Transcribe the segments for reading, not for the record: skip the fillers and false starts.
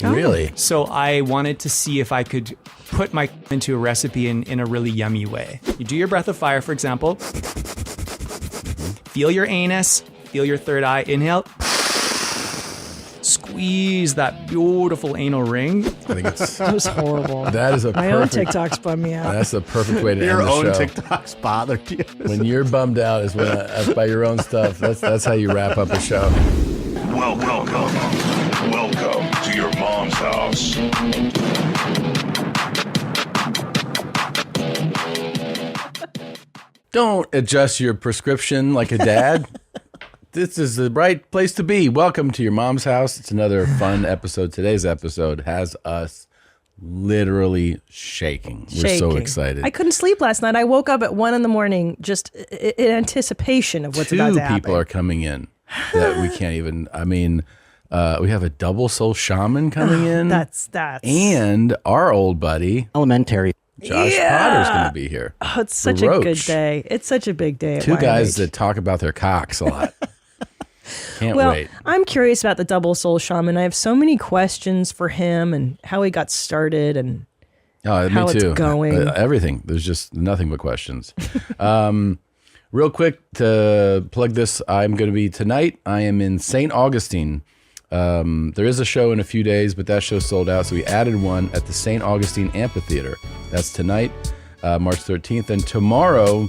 Really? So I wanted to see if I could put my into a recipe in a really yummy way. You do your breath of fire, for example. Feel your anus, feel your third eye. Inhale. Squeeze that beautiful anal ring. I think it's That was horrible. that is a My own perfect. TikTok spun me out. That's the perfect way to Your end the own show. TikToks bothered you. When you're bummed out is when by your own stuff. That's how you wrap up a show. Welcome to your mom's house. Don't adjust your prescription like a dad. This is the right place to be. Welcome to your mom's house. It's another fun episode. Today's episode has us literally shaking. We're so excited. I couldn't sleep last night. I woke up at 1 a.m. just in anticipation of what's about to happen. Two people are coming in that we can't even. I mean, we have a double soul shaman coming in. That's and our old buddy Elementary. Josh Potter's going to be here. Oh, it's such a good day. It's such a big day. At Two guys YMH. that talk about their cocks a lot. Can't Well, wait. I'm curious about the double soul shaman. I have so many questions for him and how he got started and Oh, how me too. it's going. Everything. There's just nothing but questions. Real quick to plug this, I'm going to be tonight. I am in St. Augustine. There is a show in a few days, but that show's sold out. So we added one at the St. Augustine Amphitheater. That's tonight, March 13th. And tomorrow,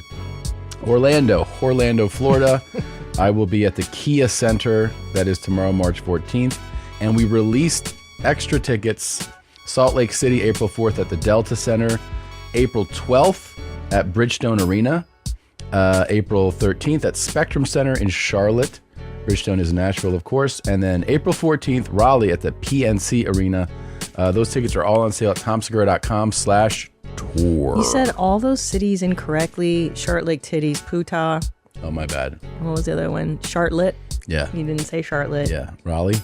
Orlando, Florida. I will be at the Kia Center. That is tomorrow, March 14th. And we released extra tickets. Salt Lake City, April 4th at the Delta Center. April 12th at Bridgestone Arena. April 13th at Spectrum Center in Charlotte. Bridgestone is Nashville, of course. And then April 14th, Raleigh at the PNC Arena. Those tickets are all on sale at tomsegura.com/tour. You said all those cities incorrectly. Charlotte Lake Titties, Puta. Oh, my bad. What was the other one? Charlotte. Yeah. You didn't say Charlotte. Yeah. Raleigh.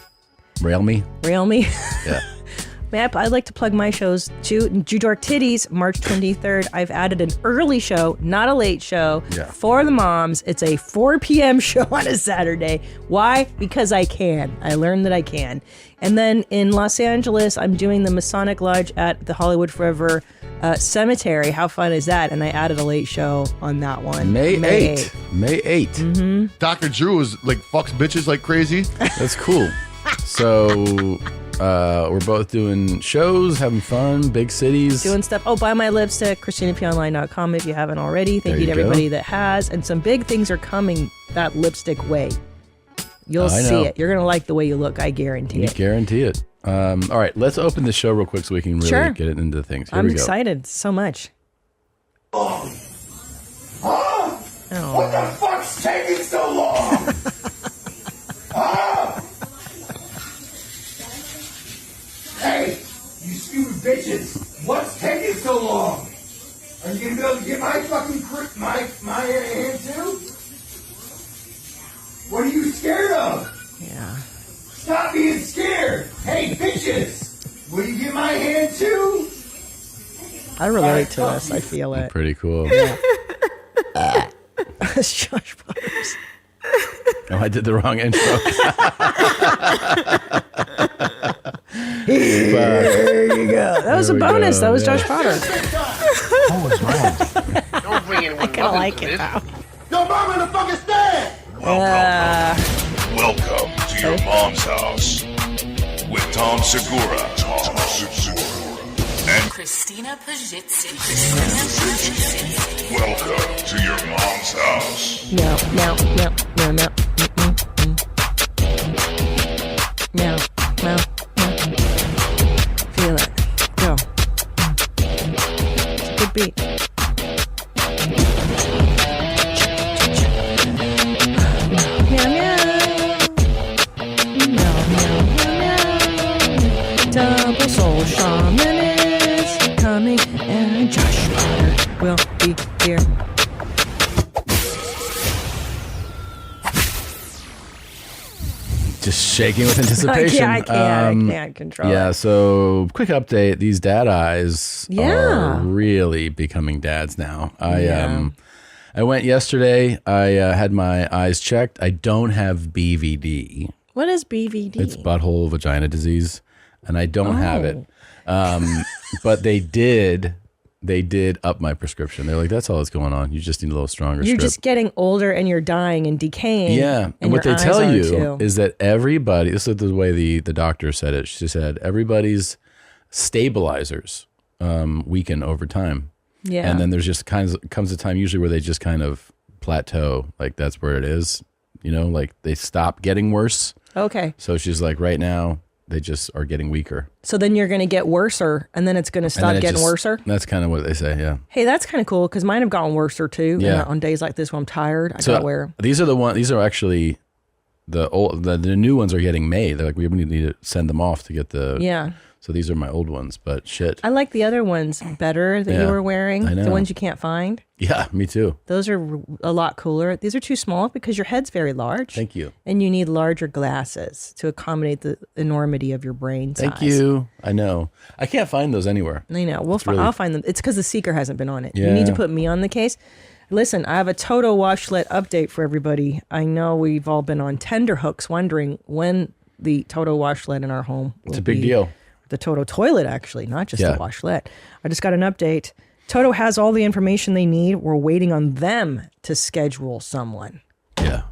Rail me. Yeah. I'd like to plug my shows too. Judork Titties, March 23rd. I've added an early show, not a late show, for the moms. It's a 4 p.m. show on a Saturday. Why? Because I can. I learned that I can. And then in Los Angeles, I'm doing the Masonic Lodge at the Hollywood Forever Cemetery. How fun is that? And I added a late show on that one. May 8th. May 8th. Mm-hmm. Dr. Drew is like fucks bitches like crazy. That's cool. So we're both doing shows, having fun, big cities. Doing stuff. Oh, buy my lipstick, christinaponline.com if you haven't already. Thank you to everybody that has. And some big things are coming that lipstick way. You'll see it. You're going to like the way you look. I guarantee it. Guarantee it. All right, let's open the show real quick so we can really get it into things. Here I'm we go. excited so much. What the fuck's taking so long? Hey, you stupid bitches! What's taking so long? Are you gonna be able to get my fucking my hand too? What are you scared of? Yeah. Stop being scared! Hey, bitches! Will you get my hand too? I relate to this. I feel it. Pretty cool. It's Josh Butters. Oh, I did the wrong intro. There you go. That was a bonus. That was Josh Potter. Don't bring anyone. I kind of like it now. Yo, mom in the fucking stand! Welcome to your mom's house with Tom Segura. And Christina Pazsitzky. welcome to your mom's house. No. Feel it. Go. It's a good beat. Double Soul Shaman is coming, and Josh Potter will be here. Just shaking with anticipation. I can't control Yeah, it. so quick update. These dad eyes are really becoming dads now. I went yesterday. I had my eyes checked. I don't have BVD. What is BVD? It's butthole vagina disease. and I don't have it. But they did up my prescription. They're like, that's all that's going on. You just need a little stronger You're strip. just getting older and you're dying and decaying. Yeah. And what your they eyes tell are you too. is that everybody, this is the way the doctor said it. She said, everybody's stabilizers weaken over time. Yeah. And then there's just comes a time usually where they just kind of plateau. Like that's where it is, like they stop getting worse. Okay. So she's like, right now, they just are getting weaker. So then you're going to get worser, and then it's going to stop getting worser? That's kind of what they say, yeah. Hey, that's kind of cool, because mine have gotten worser too. Yeah. And on days like this when I'm tired, I got to wear. These are actually the new ones are getting made. They're like, we need to send them off to get the... Yeah. So these are my old ones, but shit. I like the other ones better that you were wearing. I know. The ones you can't find. Yeah, me too. Those are a lot cooler. These are too small because your head's very large. Thank you. And you need larger glasses to accommodate the enormity of your brain size. Thank you. I know. I can't find those anywhere. I know. I'll find them. It's because the seeker hasn't been on it. Yeah. You need to put me on the case. Listen, I have a Toto washlet update for everybody. I know we've all been on tenterhooks wondering when the Toto washlet in our home will It's a big deal. The Toto toilet, actually, not just the washlet. I just got an update. Toto has all the information they need. We're waiting on them to schedule someone. Yeah.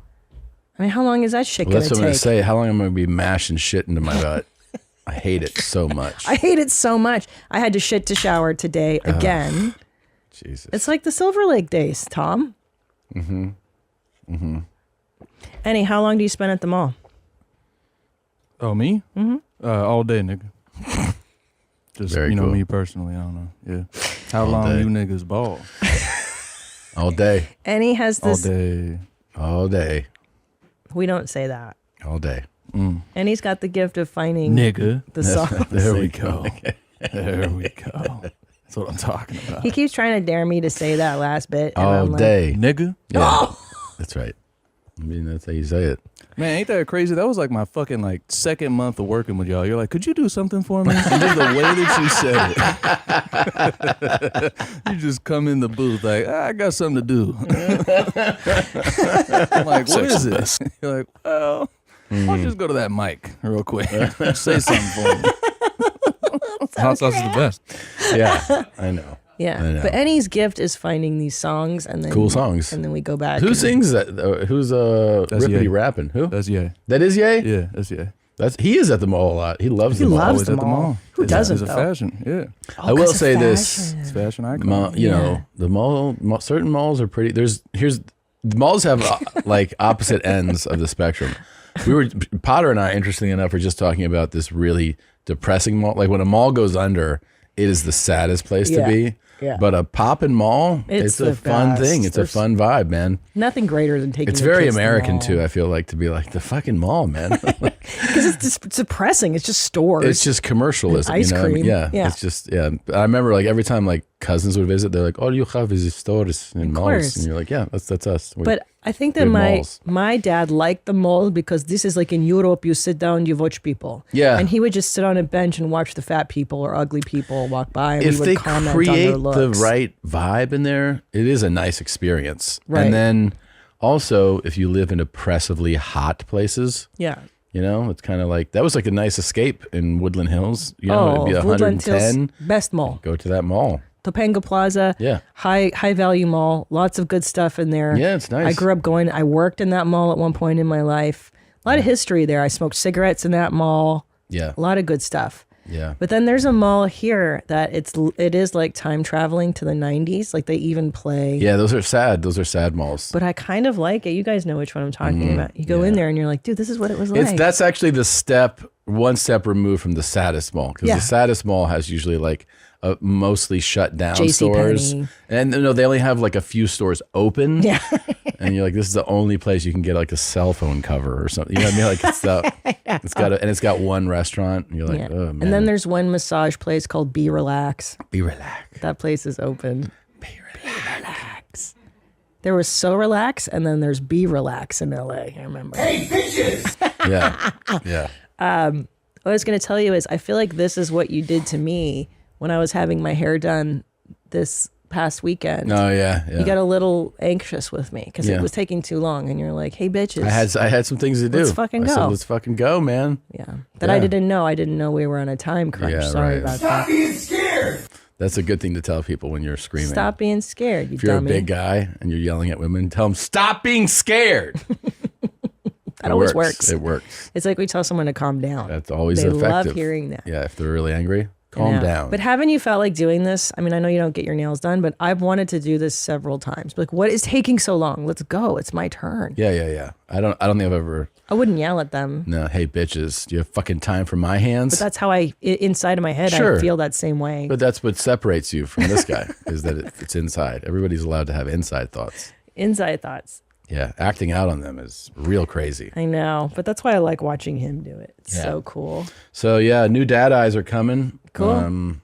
I mean, how long is that shit Well, going to that's what I'm going take? to say. How long am I going to be mashing shit into my gut? I hate it so much. I hate it so much. I had to shit to shower today again. Jesus. It's like the Silver Lake days, Tom. Annie, how long do you spend at the mall? Oh, me? All day, nigga. Just, Very cool. me personally, I don't know. Yeah. How All long day. you niggas ball? All day. Annie has All this. day. All day. We don't say that. All day. Annie's got the gift of finding Nigga. the song. There we go. go. There we go. That's what I'm talking about. He keeps trying to dare me to say that last bit. And All I'm like, day. Nigga? Yeah. That's right. I mean, that's how you say it. Man, ain't that crazy? That was like my fucking second month of working with y'all. You're like, could you do something for me? And just the way that you said it. You just come in the booth like, I got something to do. I'm like, what is it? You're like, well, why don't you just go to that mic real quick? Say something for me. Hot sauce is the best. Yeah, I know. Yeah. I know. But Annie's gift is finding these songs and then Cool songs. And then we go back. Who and- sings that? Who's rippity Ye. rapping? Who? That's Ye. That is Ye? Yeah, that's Ye. He is at the mall a lot. He loves He the mall. loves Always the at the mall. mall. Who doesn't, It's a though? fashion, yeah. Oh, I will 'cause of say this. fashion. It's a fashion icon. The mall, certain malls are pretty. The malls have like opposite ends of the spectrum. Potter and I, interestingly enough, were just talking about this really depressing mall. Like when a mall goes under, it is the saddest place to be. Yeah. But a poppin' mall, It's a the fun best. thing. It's a fun vibe, man. Nothing greater than taking It's your very kids to the American mall. too. I feel like to be like the fucking mall, man. Because it's just depressing. It's just stores. It's just commercialism. And ice you know? cream. Yeah. Yeah. It's just, yeah. I remember like every time like cousins would visit, they're like, all you have is stores and malls. course. And you're like, yeah, that's us. But I think that Good my malls. my dad liked the mall because this is like in Europe, you sit down, you watch people. Yeah. And he would just sit on a bench and watch the fat people or ugly people walk by, and if we would they comment create on their the looks. right vibe in there, it is a nice experience. Right. And then also, if you live in oppressively hot places, Yeah. it's kind of like that was like a nice escape in Woodland Hills. It'd be Woodland 110. Hills, best mall. Go to that mall. Topanga Plaza. Yeah. High value mall. Lots of good stuff in there. Yeah, it's nice. I grew up I worked in that mall at one point in my life. A lot of history there. I smoked cigarettes in that mall. Yeah. A lot of good stuff. Yeah. But then there's a mall here that it is like time traveling to the 90s. Like they even play. Yeah, those are sad. Those are sad malls. But I kind of like it. You guys know which one I'm talking about. You go in there and you're like, dude, this is what it was like. That's actually one step removed from the saddest mall, because Yeah. the saddest mall has usually like mostly shut down JC stores, Penney. and they only have like a few stores open. Yeah. And you're like, this is the only place you can get like a cell phone cover or something. You know what I mean? Like it's got one restaurant. And you're like, Yeah. oh man. And then there's one massage place called Be Relax. be relaxed. That place is open. Be Relax. There was So Relax, and then there's Be Relax in LA. I remember. Hey, bitches! Yeah, yeah. What I was going to tell you is I feel like this is what you did to me when I was having my hair done the past weekend. Oh yeah. You got a little anxious with me because it was taking too long, and you're like, "Hey, bitches, I had some things to do. Let's fucking go. I said, let's fucking go, man. Yeah. I didn't know. I didn't know we were on a time crunch. Yeah, Sorry right. about Stop that. being scared. That's a good thing to tell people when you're screaming. Stop being scared, you If you're dummy. a big guy and you're yelling at women, tell them stop being scared. That always works. It works. It's like we tell someone to calm down. That's always they effective. love hearing that. Yeah, if they're really angry, calm Yeah. down. But haven't you felt like doing this? I mean, I know you don't get your nails done, but I've wanted to do this several times. Like, what is taking so long? Let's go. It's my turn. Yeah. I don't think I've ever. I wouldn't yell at them. No, hey bitches, do you have fucking time for my hands? But that's how inside of my head, Sure. I feel that same way. But that's what separates you from this guy is that it's inside. Everybody's allowed to have inside thoughts. Inside thoughts. Yeah, acting out on them is real crazy. I know, but that's why I like watching him do it. It's so cool. So yeah, new dad eyes are coming. Cool.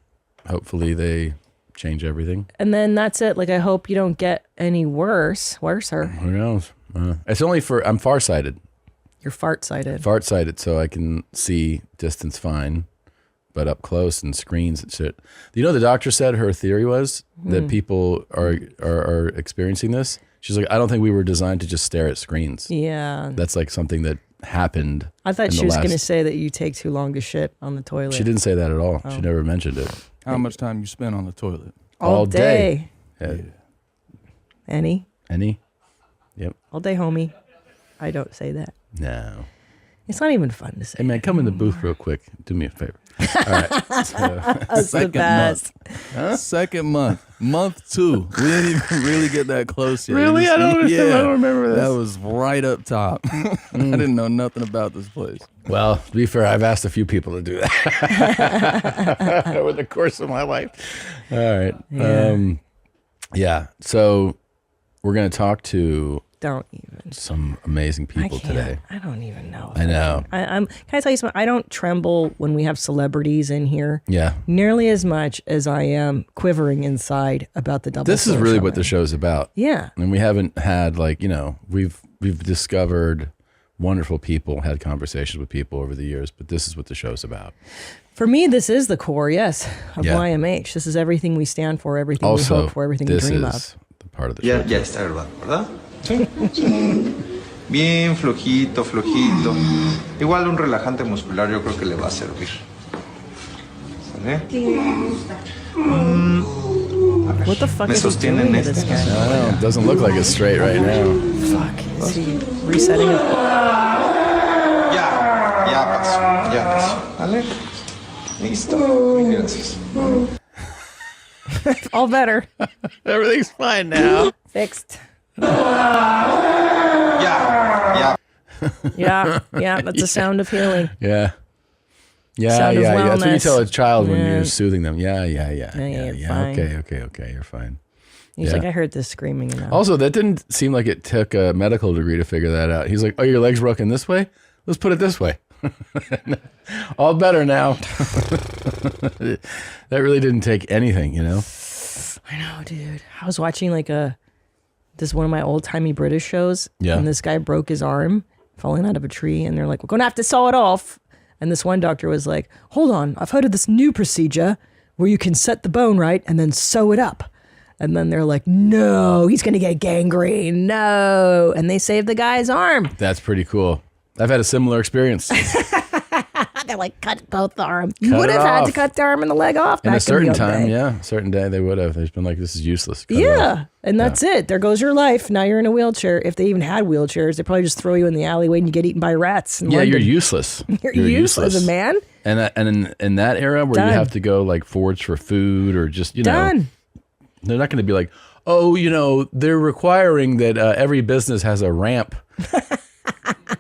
Hopefully they change everything. And then that's it. Like, I hope you don't get any worser. Who knows? It's only I'm farsighted. You're fart-sighted. Farsighted, so I can see distance fine, but up close and screens and shit. You know, the doctor said her theory was that people are experiencing this. She's like, I don't think we were designed to just stare at screens. Yeah. That's like something that happened. I thought she was going to say that you take too long to shit on the toilet. She didn't say that at all. She never mentioned it. How much time you spend on the toilet? All day. Yeah. Any? Yep. All day, homie. I don't say that. No. It's not even fun to say. Hey man, come in the booth real quick. Do me a favor. All right. That's the best. Second month. Month 2. We didn't even really get that close yet. Really? I don't remember this. That was right up top. I didn't know nothing about this place. Well, to be fair, I've asked a few people to do that over the course of my life. All right. Yeah. So we're going to talk to Don't even. some amazing people today. I don't even know. I know. Can I tell you something? I don't tremble when we have celebrities in here. Yeah. Nearly as much as I am quivering inside about the double. This is soul really showing. what the show's about. Yeah. And we haven't had we've discovered wonderful people, had conversations with people over the years, but this is what the show's about. For me, this is the core, yes, of Yeah. YMH. This is everything we stand for, everything Also, we hope for, everything we this dream is of. the part of the show. Ya está grabado, ¿verdad? Sí. Bien flojito, flojito. Igual un relajante muscular yo creo que le va a servir. ¿Sale? What the fuck Me is he sostienen doing to this este. guy? I don't know. It doesn't look like it's straight right now. Fuck, is he resetting it? Ya pasó. ¿Vale? Listo. Mil gracias. All better. Everything's fine now. Fixed. Ya. Yeah, that's a sound of healing. Yeah. Sound of That's what you wellness. tell a child when Yeah. you're soothing them. Yeah. you're fine. Okay, you're fine. He's Yeah. like, I heard this screaming enough. Also, that didn't seem like it took a medical degree to figure that out. He's like, oh, your leg's broken this way? Let's put it this way. All better now. That really didn't take anything, you know? I know, dude. I was watching this one of my old timey British shows. Yeah. And this guy broke his arm falling out of a tree, and they're like, we're gonna have to saw it off. And this one doctor was like, hold on, I've heard of this new procedure where you can set the bone right and then sew it up. And then they're like, no, he's gonna get gangrene. No. And they saved the guy's arm. That's pretty cool. I've had a similar experience. They're like, cut both the arm. You Cut would it have had to off. cut the arm and the leg off. In a back certain in the time, day. yeah. A certain day they would have. They've been like, this is useless. Cut it off. Yeah, and that's it. There goes your life. Now you're in a wheelchair. If they even had wheelchairs, they probably just throw you in the alleyway and you get eaten by rats. In Yeah, London. you're useless. You're useless as a man. And in that era where Done. you have to go like forage for food or just, you know, Done. they're not going to be like, oh, you know, they're requiring that every business has a ramp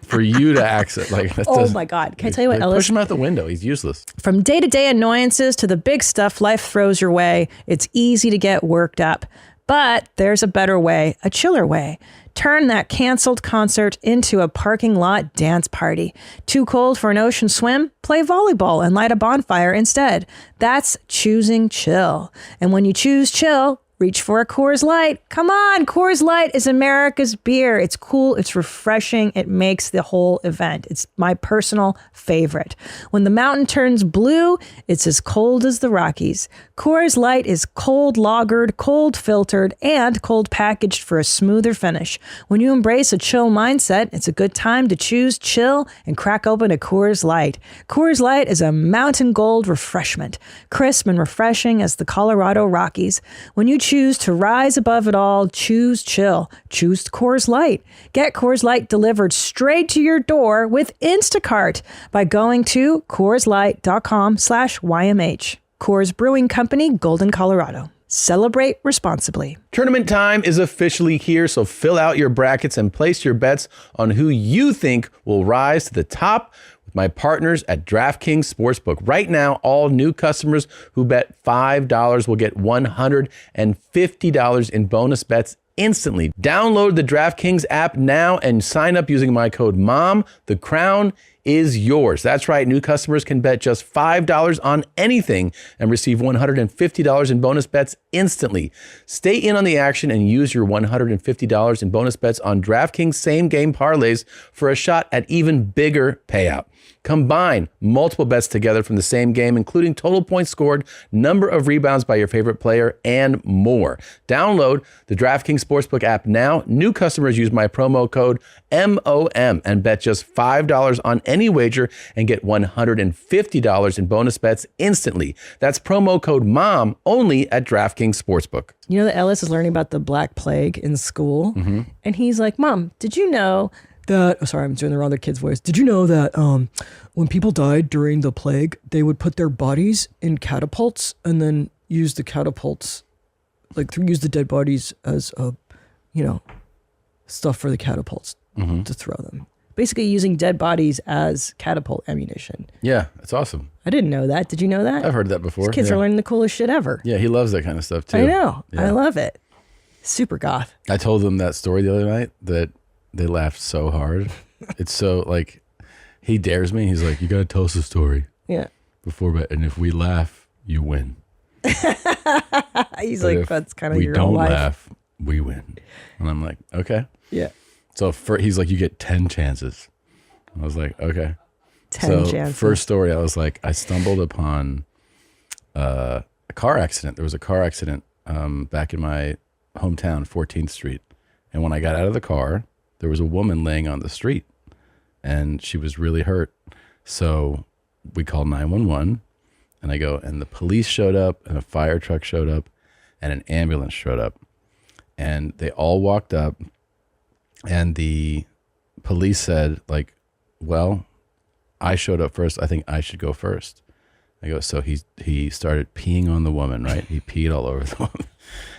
for you to access. Like, that Oh doesn't- my God. Can I tell you what, Like, Ellis? push him out the window. He's useless. From day-to-day annoyances to the big stuff life throws your way, it's easy to get worked up. But there's a better way, a chiller way. Turn that canceled concert into a parking lot dance party. Too cold for an ocean swim? Play volleyball and light a bonfire instead. That's choosing chill. And when you choose chill, reach for a Coors Light. Come on, Coors Light is America's beer. It's cool, it's refreshing, it makes the whole event. It's my personal favorite. When the mountain turns blue, it's as cold as the Rockies. Coors Light is cold lagered, cold filtered, and cold packaged for a smoother finish. When you embrace a chill mindset, it's a good time to choose chill and crack open a Coors Light. Coors Light is a mountain gold refreshment, crisp and refreshing as the Colorado Rockies. When you choose to rise above it all, choose chill. Choose Coors Light. Get Coors Light delivered straight to your door with Instacart by going to CoorsLight.com/YMH. Coors Brewing Company, Golden, Colorado. Celebrate responsibly. Tournament time is officially here, so fill out your brackets and place your bets on who you think will rise to the top with my partners at DraftKings Sportsbook. Right now, all new customers who bet $5 will get $150 in bonus bets instantly. Download the DraftKings app now and sign up using my code MOM. The crown is yours. That's right. New customers can bet just $5 on anything and receive $150 in bonus bets instantly. Stay in on the action and use your $150 in bonus bets on DraftKings same game parlays for a shot at even bigger payout. Combine multiple bets together from the same game, including total points scored, number of rebounds by your favorite player, and more. Download the DraftKings Sportsbook app now. New customers use my promo code MOM and bet just $5 on any wager and get $150 in bonus bets instantly. That's promo code MOM only at DraftKings Sportsbook. You know that Ellis is learning about the Black Plague in school, and he's like, Mom, did you know that, sorry, I'm doing the wrong kid's voice. Did you know that when people died during the plague, they would put their bodies in catapults and then use the catapults, use the dead bodies as, stuff for the catapults to throw them. Basically using dead bodies as catapult ammunition. Yeah, that's awesome. I didn't know that. Did you know that? I've heard that before. These kids are learning the coolest shit ever. Yeah, he loves that kind of stuff too. I know. Yeah. I love it. Super goth. I told them that story the other night that they laughed so hard. It's so he dares me. He's like, you got to tell us a story. Yeah. Before bed. And if we laugh, you win. He's but like, that's kind of your we don't life. laugh, we win. And I'm like, okay. Yeah. So he's like, you get 10 chances. I was like, okay. 10 chances. First story, I was like, I stumbled upon a car accident. There was a car accident back in my hometown, 14th Street. And when I got out of the car, there was a woman laying on the street and she was really hurt. So we called 911 and and the police showed up and a fire truck showed up and an ambulance showed up and they all walked up and the police said well, I showed up first. I think I should go first. I go, so he started peeing on the woman, right? He peed all over the woman.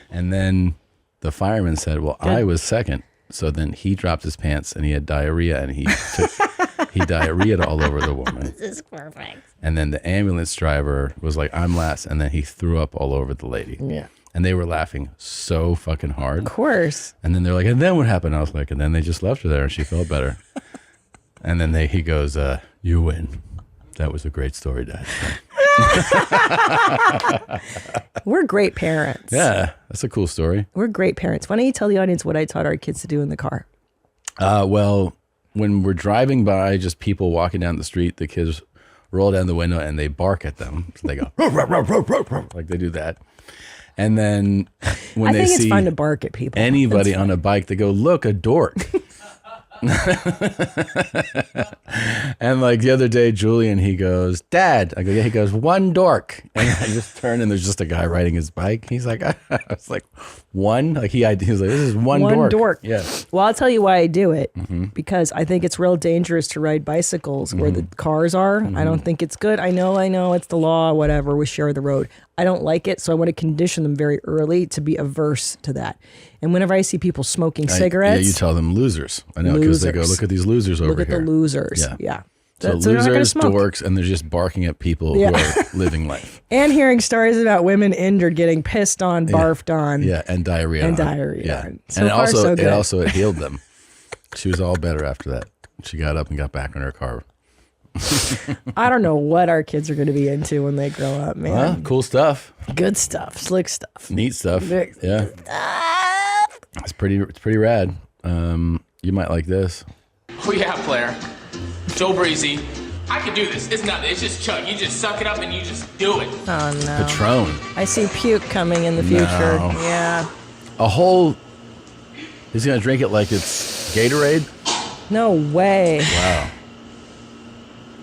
And then the fireman said, well, I was second. So then he dropped his pants and he had diarrhea and he diarrheaed all over the woman. This is perfect. And then the ambulance driver was like, I'm last. And then he threw up all over the lady. Yeah. And they were laughing so fucking hard. Of course. And then they're like, and then what happened? I was like, and then they just left her there and she felt better. And then he goes, you win. That was a great story, Dad. We're great parents. Yeah, that's a cool story. We're great parents. Why don't you tell the audience what I taught our kids to do in the car? Well, when we're driving by just people walking down the street, the kids roll down the window and they bark at them. So they go, ruff, ruff, ruff, ruff, ruff, ruff, like they do that. And then when they see it's fun to bark at people. Anybody on a bike, they go, look, a dork. And the other day, Julian, he goes, Dad. I go, yeah. He goes, one dork. And I just turn and there's just a guy riding his bike. He's like, I was like, one? He was like, this is one dork. Yeah. Well, I'll tell you why I do it. Because I think it's real dangerous to ride bicycles where the cars are. I don't think it's good. I know it's the law, whatever. We share the road. I don't like it. So I want to condition them very early to be averse to that. And whenever I see people smoking cigarettes. Yeah, you tell them losers. I know, because they go, look at these losers over here. Look at the losers. Yeah. So losers, dorks, and they're just barking at people who are living life. And hearing stories about women injured, getting pissed on, barfed on. Yeah, and diarrhea on. Yeah. So and far, it also healed them. She was all better after that. She got up and got back in her car. I don't know what our kids are going to be into when they grow up, man. Well, cool stuff. Good stuff, slick stuff. Neat stuff. Yeah. It's pretty rad. You might like this. Who you have, player? So breezy. I can do this. It's nothing. It's just chug. You just suck it up and you just do it. Oh, no. Patron. I see puke coming in the future. No. Yeah. A whole... He's going to drink it like it's Gatorade? No way. Wow.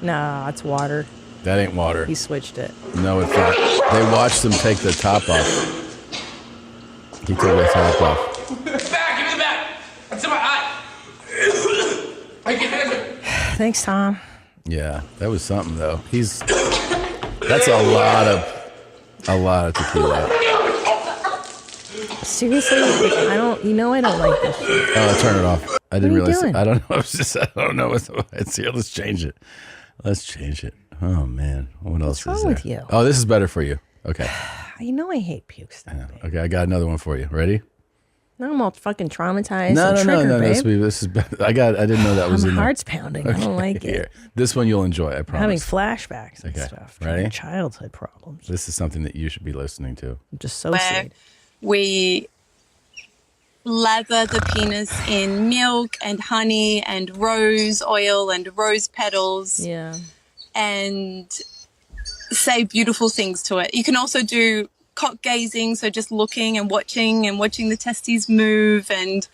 Nah, it's water. That ain't water. He switched it. No, it's not. They watched him take the top off. He took the top off. Back, give me the back. It's in my eye. I get it. Thanks, Tom. Yeah, that was something though. That's a lot of tequila. Seriously, I don't like this shit. Oh, turn it off. I didn't realize. doing? I don't know. I don't know. It's here. Let's change it. Oh man, what else is wrong there? with you? Oh, this is better for you. Okay. You know I hate puke stuff. Okay, I got another one for you. Ready? Now I'm all fucking traumatized. No. Babe. This is better. I didn't know that was in My there. heart's pounding. I don't like it. Here. This one you'll enjoy. I I'm promise. having flashbacks and Okay, stuff. ready? Childhood problems. This is something that you should be listening to. Just so Where sad. we lather the penis in milk and honey and rose oil and rose petals. Yeah. And say beautiful things to it. You can also do cock gazing, so just looking and watching the testes move and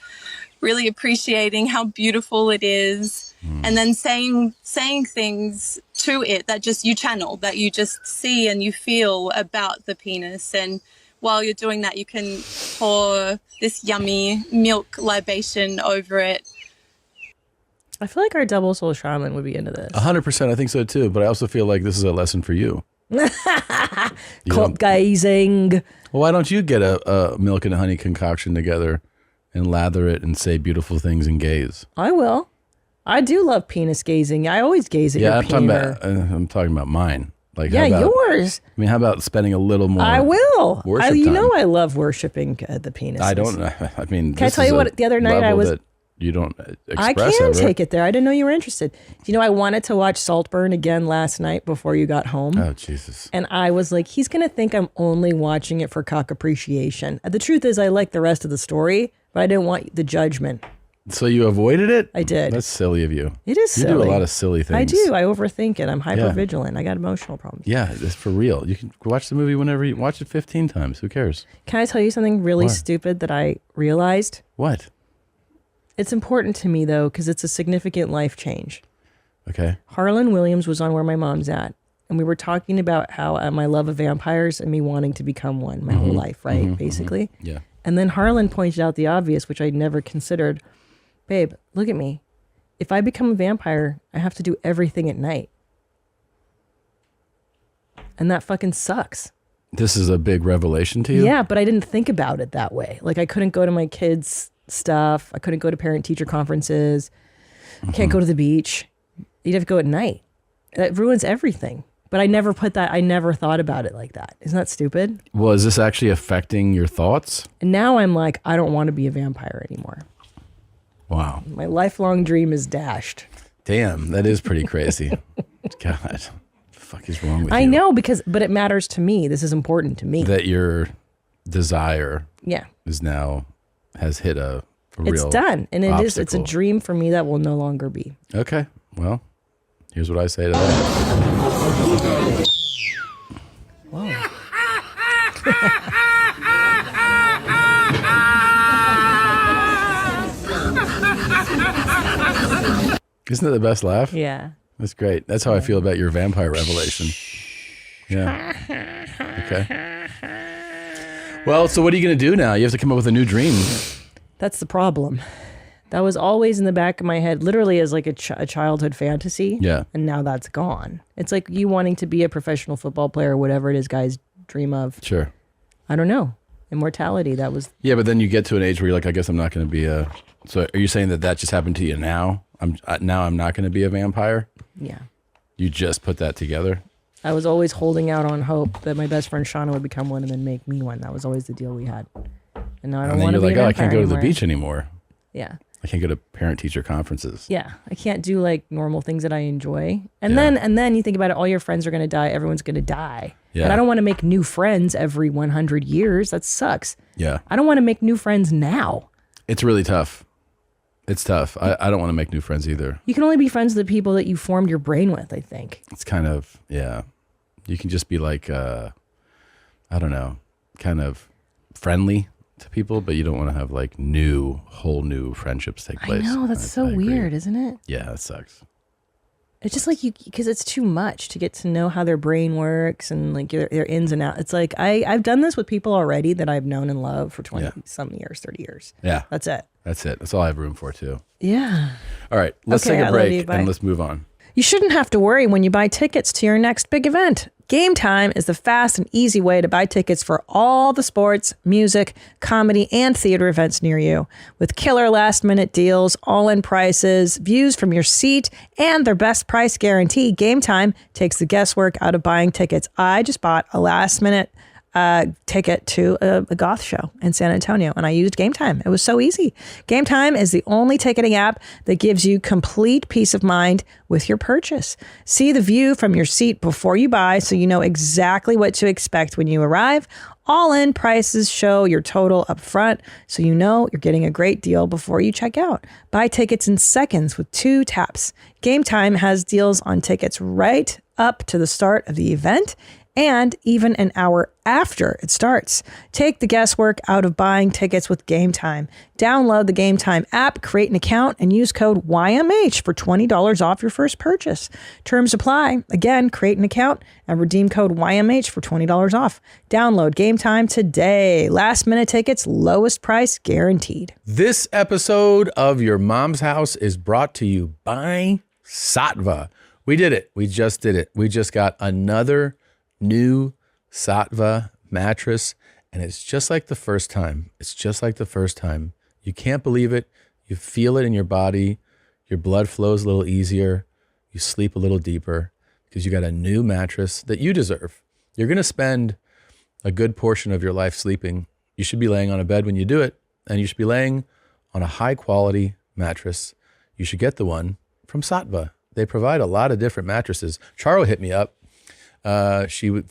really appreciating how beautiful it is. And then saying things to it that just you channel, that you just see and you feel about the penis. And while you're doing that, you can pour this yummy milk libation over it. I feel like our double soul shaman would be into this. 100%. I think so too. But I also feel like this is a lesson for you. Cock gazing. Well, why don't you get a milk and a honey concoction together and lather it and say beautiful things and gaze? I will. I do love penis gazing. I always gaze at your penis. I'm talking about mine. Like, yeah, how about, yours. I mean, how about spending a little more? I will. Worship You time? know I love worshiping the penis. I don't know. I mean, Can I tell you what? The other night I was. That you don't express I can ever. take it there. I didn't know you were interested. You know, I wanted to watch Saltburn again last night before you got home. Oh, Jesus. And I was like, he's going to think I'm only watching it for cock appreciation. The truth is, I like the rest of the story, but I didn't want the judgment. So you avoided it? I did. That's silly of you. It is silly. You do a lot of silly things. I do. I overthink it. I'm hypervigilant. I got emotional problems. Yeah, it's for real. You can watch the movie whenever you watch it 15 times. Who cares? Can I tell you something really What? stupid that I realized? What? It's important to me, though, because it's a significant life change. Okay. Harlan Williams was on Where My Mom's At, and we were talking about how my love of vampires and me wanting to become one my whole life, right? Basically. Yeah. And then Harlan pointed out the obvious, which I'd never considered. Babe, look at me. If I become a vampire, I have to do everything at night. And that fucking sucks. This is a big revelation to you? Yeah, but I didn't think about it that way. Like, I couldn't go to my kids' stuff. I couldn't go to parent-teacher conferences. Can't go to the beach. You'd have to go at night. That ruins everything. But I never thought about it like that. Isn't that stupid? Well, is this actually affecting your thoughts? And now I'm like, I don't want to be a vampire anymore. Wow. My lifelong dream is dashed. Damn, that is pretty crazy. God, what the fuck is wrong with you? I know, but it matters to me. This is important to me. That your desire has hit a real It's done. And it's a obstacle. dream for me that will no longer be. Okay, well, here's what I say to that. Whoa. Isn't that the best laugh? Yeah. That's great. That's how I feel about your vampire revelation. Yeah. Okay. Well, so what are you going to do now? You have to come up with a new dream. That's the problem. That was always in the back of my head, literally as like a childhood fantasy. Yeah. And now that's gone. It's like you wanting to be a professional football player, whatever it is guys dream of. Sure. I don't know. Immortality, that was... Yeah, but then you get to an age where you're like, I guess I'm not going to be a... So are you saying that just happened to you now? I'm not going to be a vampire? Yeah. You just put that together? I was always holding out on hope that my best friend Shauna would become one and then make me one. That was always the deal we had. And now I don't want to be a vampire I can't go to the anymore. beach anymore. Yeah. I can't go to parent-teacher conferences. Yeah, I can't do like normal things that I enjoy. And then you think about it, all your friends are going to die. Everyone's going to die. Yeah. And I don't want to make new friends every 100 years. That sucks. Yeah. I don't want to make new friends now. It's really tough. It's tough. I don't want to make new friends either. You can only be friends with the people that you formed your brain with, I think. It's kind of, yeah. You can just be like, I don't know, kind of friendly to people, but you don't want to have like whole new friendships take place. I know, that's so weird, isn't it? Yeah, it sucks. It's just like because it's too much to get to know how their brain works and like their ins and outs. It's like I've done this with people already that I've known and loved for 20 years, 30 years. Yeah. That's it. That's it. That's all I have room for too. Yeah. All right, let's Okay, take I a love break you. Bye. and let's move on. You shouldn't have to worry when you buy tickets to your next big event. Game Time is the fast and easy way to buy tickets for all the sports, music, comedy, and theater events near you. With killer last-minute deals, all-in prices, views from your seat, and their best price guarantee, Game Time takes the guesswork out of buying tickets. I just bought a last-minute ticket to a goth show in San Antonio, and I used Game Time. It was so easy. Game Time is the only ticketing app that gives you complete peace of mind with your purchase. See the view from your seat before you buy so you know exactly what to expect when you arrive. All-in prices show your total up front, so you know you're getting a great deal before you check out. Buy tickets in seconds with 2 taps. Game Time has deals on tickets right up to the start of the event and even an hour after it starts. Take the guesswork out of buying tickets with Game Time. Download the Game Time app, create an account, and use code YMH for $20 off your first purchase. Terms apply. Again, create an account and redeem code YMH for $20 off. Download Game Time today. Last minute tickets, lowest price guaranteed. This episode of Your Mom's House is brought to you by Sattva. We did it. We just did it. We just got another new Sattva mattress, and it's just like the first time. It's just like the first time. You can't believe it. You feel it in your body. Your blood flows a little easier. You sleep a little deeper because you got a new mattress that you deserve. You're going to spend a good portion of your life sleeping. You should be laying on a bed when you do it, and you should be laying on a high quality mattress. You should get the one from Sattva. They provide a lot of different mattresses. Charo hit me up. She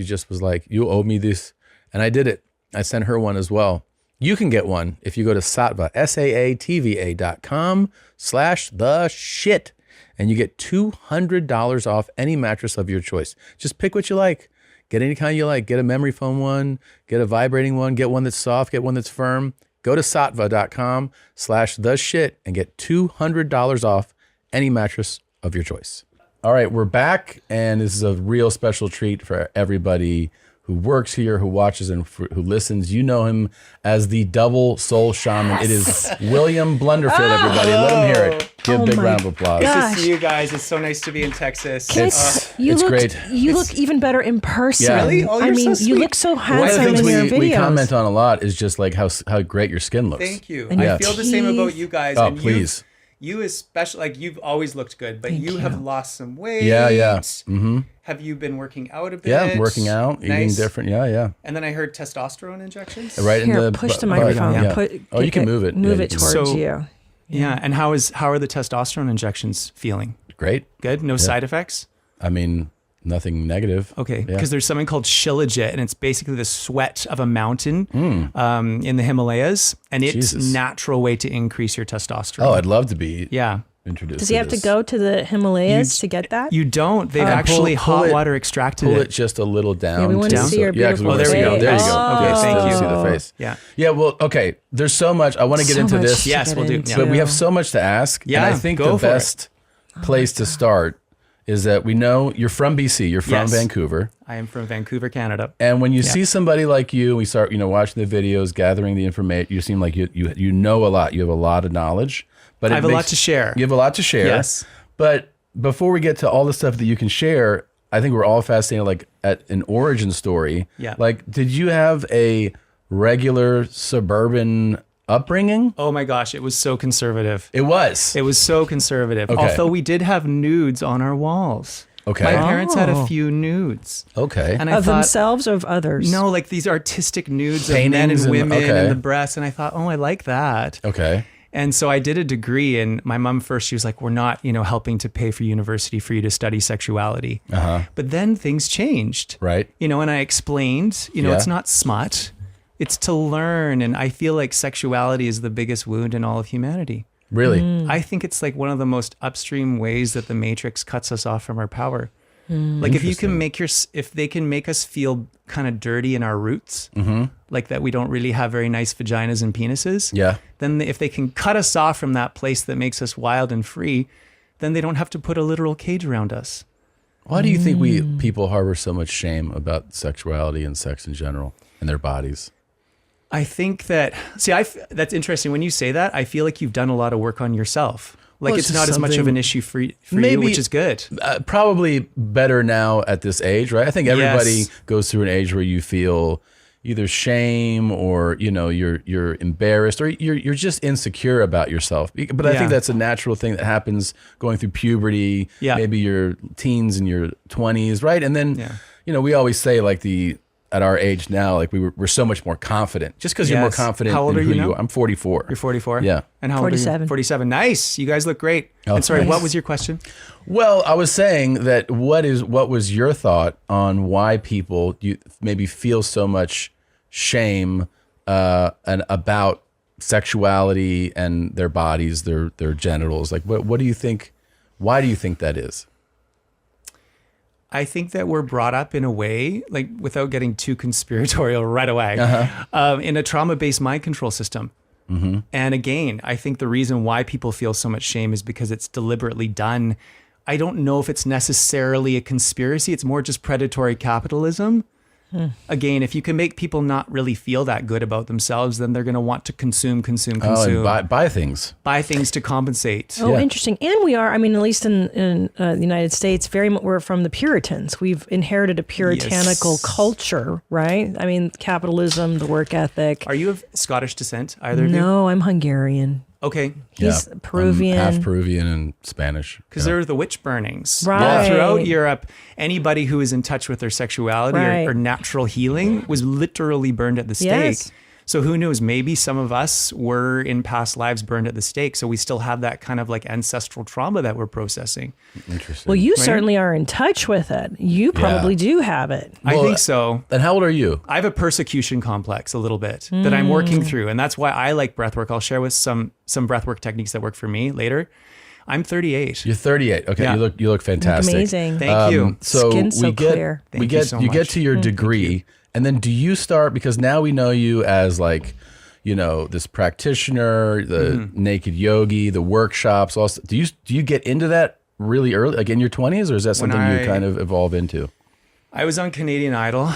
just was like, you owe me this. And I did it. I sent her one as well. You can get one if you go to Sattva, SAATVA.com/theshit. And you get $200 off any mattress of your choice. Just pick what you like. Get any kind you like. Get a memory foam one, get a vibrating one, get one that's soft, get one that's firm. Go to Sattva.com/theshit and get $200 off any mattress of your choice. All right, we're back, and this is a real special treat for everybody who works here, who watches, and who listens. You know him as the double soul shaman. It is William Blunderfield, everybody. Let him hear it. Give a big round of applause. Good to see you guys. It's so nice to be in Texas. It's great. You look even better in person. Yeah. Really? Oh, I you're mean, so you sweet. look so One of handsome the in things your videos. we comment on a lot is just like how great your skin looks. Thank you. And I your feel the same about you guys. Oh, and please. You especially, like, you've always looked good, but you have lost some weight. Yeah. Mm-hmm. Have you been working out a bit? Yeah, working out, eating different. Yeah. And then I heard testosterone injections. Right in Here, the push the microphone. Yeah. You can move it. Move Yeah, it you can- towards So- you. Yeah. And how are the testosterone injections feeling? Great. Good? No side effects? I mean, nothing negative. Okay, Yeah. because there's something called shilajit, and it's basically the sweat of a mountain in the Himalayas, and it's a natural way to increase your testosterone. Oh, I'd love to be introduced. Does he have to go to the Himalayas to get that? You don't. They've actually hot water extracted Pull it. it just a little down. Yeah, we want to see your beautiful Oh, there we face. go. There you go. Oh. Okay, Thank you. See the face. Yeah. Yeah, well, okay. There's so much. I want to get So into much this. to Yes, get we'll do. into. But we have so much to ask. Yeah, and I think go the for it. best place to start is that we know you're from BC. You're from Yes. Vancouver. I am from Vancouver, Canada. And when you see somebody like you, we start, watching the videos, gathering the information. You seem like you know a lot. You have a lot of knowledge. But I have a lot to share. You have a lot to share. Yes. But before we get to all the stuff that you can share, I think we're all fascinated, like, at an origin story. Yeah. Like, did you have a regular suburban upbringing? Oh my gosh, it was so conservative. It was. It was so conservative. Okay. Although we did have nudes on our walls. Okay. My parents had Oh. a few nudes. Okay. And I Of thought, themselves or of others? no, like these artistic nudes of men Paintings and and- women okay. and the breasts. And I thought, oh, I like that. Okay. And so I did a degree, and my mom first, she was like, we're not, helping to pay for university for you to study sexuality. But then things changed. Right. And I explained, it's not smut, it's to learn. And I feel like sexuality is the biggest wound in all of humanity. Really? I think it's like one of the most upstream ways that the Matrix cuts us off from our power. Like if they can make us feel kind of dirty in our roots, like that we don't really have very nice vaginas and penises. Yeah. Then if they can cut us off from that place that makes us wild and free, then they don't have to put a literal cage around us. Why do you think people harbor so much shame about sexuality and sex in general and their bodies? I think that, that's interesting. When you say that, I feel like you've done a lot of work on yourself. Like Well, it's not as much of an issue for maybe, you, which is good. Probably better now at this age, right? I think everybody goes through an age where you feel either shame or you're embarrassed or you're just insecure about yourself. But I think that's a natural thing that happens going through puberty, maybe your teens and your 20s, right? And then we always say like at our age now, like we're so much more confident just because you're more confident. How old in are who you now? I'm 44. You're 44? Yeah. And how 47. old are you? 47. Nice. You guys look great. Oh, and sorry, thanks. what was your question? Well, I was saying that what was your thought on why people maybe feel so much shame and about sexuality and their bodies, their genitals? Like what do you think? Why do you think that is? I think that we're brought up in a way, like without getting too conspiratorial right away, in a trauma-based mind control system. And again, I think the reason why people feel so much shame is because it's deliberately done. I don't know if it's necessarily a conspiracy. It's more just predatory capitalism. Again, if you can make people not really feel that good about themselves, then they're going to want to consume. And buy things. Buy things to compensate. Oh, interesting. And we are, at least in the United States, we're from the Puritans. We've inherited a puritanical culture, right? Capitalism, the work ethic. Are you of Scottish descent, either of you? No, I'm Hungarian. Okay. He's Peruvian. I'm half Peruvian and Spanish. Because there are the witch burnings. Right. Throughout Europe, anybody who is in touch with their sexuality or natural healing was literally burned at the stake. Yes. So who knows, maybe some of us were in past lives burned at the stake. So we still have that kind of like ancestral trauma that we're processing. Interesting. Well, you certainly are in touch with it. You probably do have it. I think so. And how old are you? I have a persecution complex a little bit that I'm working through. And that's why I like breathwork. I'll share with some breathwork techniques that work for me later. I'm 38. You're 38. Okay, Yeah. you look fantastic. Amazing. Thank you. So Skin's so clear. Thank you so you get much. to your degree, and then do you start, because now we know you as like, this practitioner, the naked yogi, the workshops. Also, do you get into that really early, like in your 20s, or is that something you kind of evolve into? I was on Canadian Idol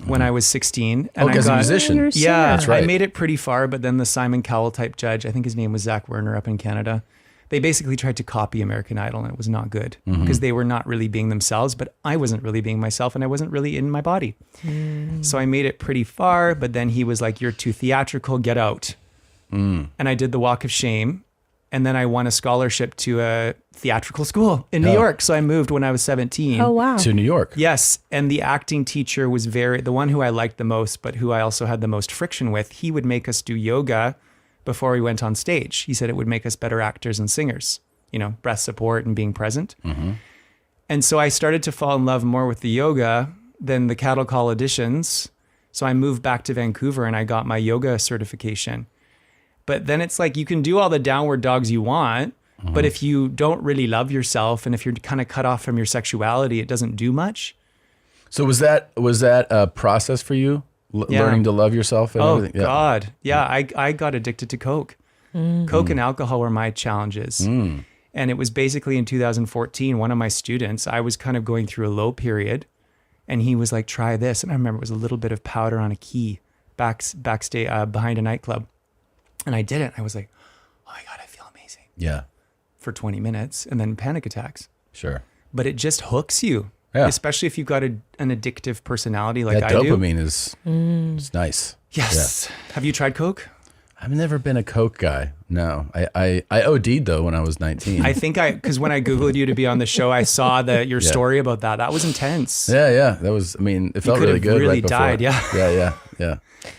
when I was 16. And as a musician. Yeah, that's right. I made it pretty far, but then the Simon Cowell type judge, I think his name was Zach Werner up in Canada, they basically tried to copy American Idol, and it was not good because they were not really being themselves, but I wasn't really being myself, and I wasn't really in my body. So I made it pretty far, but then he was like, you're too theatrical, get out. And I did the walk of shame, and then I won a scholarship to a theatrical school in New York. So I moved when I was 17. Oh, wow. To New York. Yes. And the acting teacher was the one who I liked the most, but who I also had the most friction with. He would make us do yoga before we went on stage. He said it would make us better actors and singers, breath support and being present. And so I started to fall in love more with the yoga than the cattle call auditions. So I moved back to Vancouver and I got my yoga certification. But then it's like, you can do all the downward dogs you want, but if you don't really love yourself and if you're kind of cut off from your sexuality, it doesn't do much. So was that a process for you? Learning to love yourself and everything? God. Yeah, I got addicted to Coke. Coke and alcohol were my challenges. And it was basically in 2014, one of my students, I was kind of going through a low period, and he was like, try this. And I remember it was a little bit of powder on a key backstage behind a nightclub. And I did it. I was like, oh my God, I feel amazing. Yeah. For 20 minutes, and then panic attacks. Sure. But it just hooks you. Yeah. Especially if you've got an addictive personality like that I do. Dopamine is it's nice. Yes. Yeah. Have you tried Coke? I've never been a Coke guy. No. I OD'd though when I was 19. I think because when I Googled you to be on the show, I saw your story about that. That was intense. Yeah. That was, it felt really good. Really right before. died. Yeah. Yeah.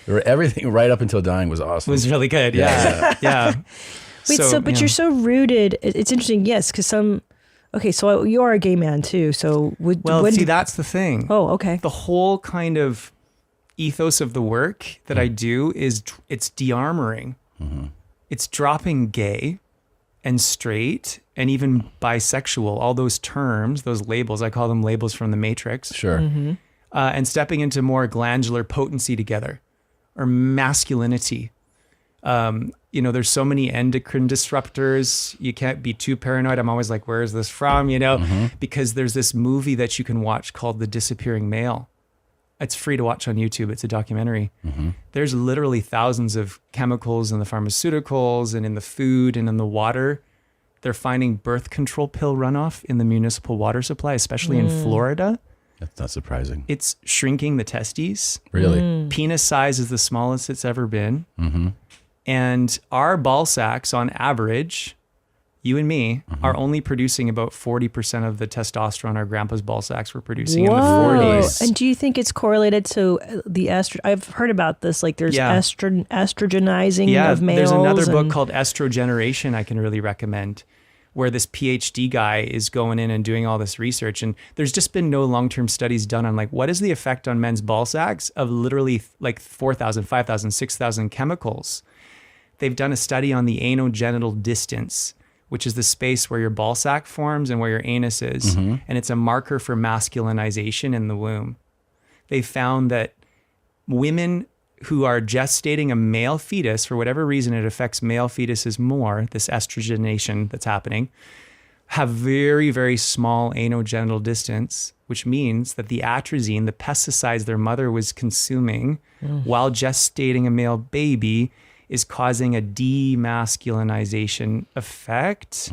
Everything right up until dying was awesome. It was really good. Yeah. Wait, but you're so rooted. It's interesting, yes, because okay, so you are a gay man too. So that's the thing. Oh, okay. The whole kind of ethos of the work that I do is it's de-armoring. It's dropping gay and straight and even bisexual, all those terms, those labels, I call them labels from the Matrix. Sure. And stepping into more glandular potency together or masculinity. There's so many endocrine disruptors. You can't be too paranoid. I'm always like, where is this from? Because there's this movie that you can watch called The Disappearing Male. It's free to watch on YouTube. It's a documentary. There's literally thousands of chemicals in the pharmaceuticals and in the food and in the water. They're finding birth control pill runoff in the municipal water supply, especially in Florida. That's not surprising. It's shrinking the testes. Really? Penis size is the smallest it's ever been. And our ball sacks on average, you and me, are only producing about 40% of the testosterone our grandpa's ball sacks were producing in the 40s. And do you think it's correlated to the estrogen? I've heard about this, like there's estrogenizing of males. There's another book called Estrogeneration I can really recommend, where this PhD guy is going in and doing all this research. And there's just been no long-term studies done on like, what is the effect on men's ball sacks of literally like 4,000, 5,000, 6,000 chemicals. They've done a study on the anogenital distance, which is the space where your ball sack forms and where your anus is. And it's a marker for masculinization in the womb. They found that women who are gestating a male fetus, for whatever reason it affects male fetuses more, this estrogenation that's happening, have very, very small anogenital distance, which means that the atrazine, the pesticides their mother was consuming while gestating a male baby, is causing a demasculinization effect.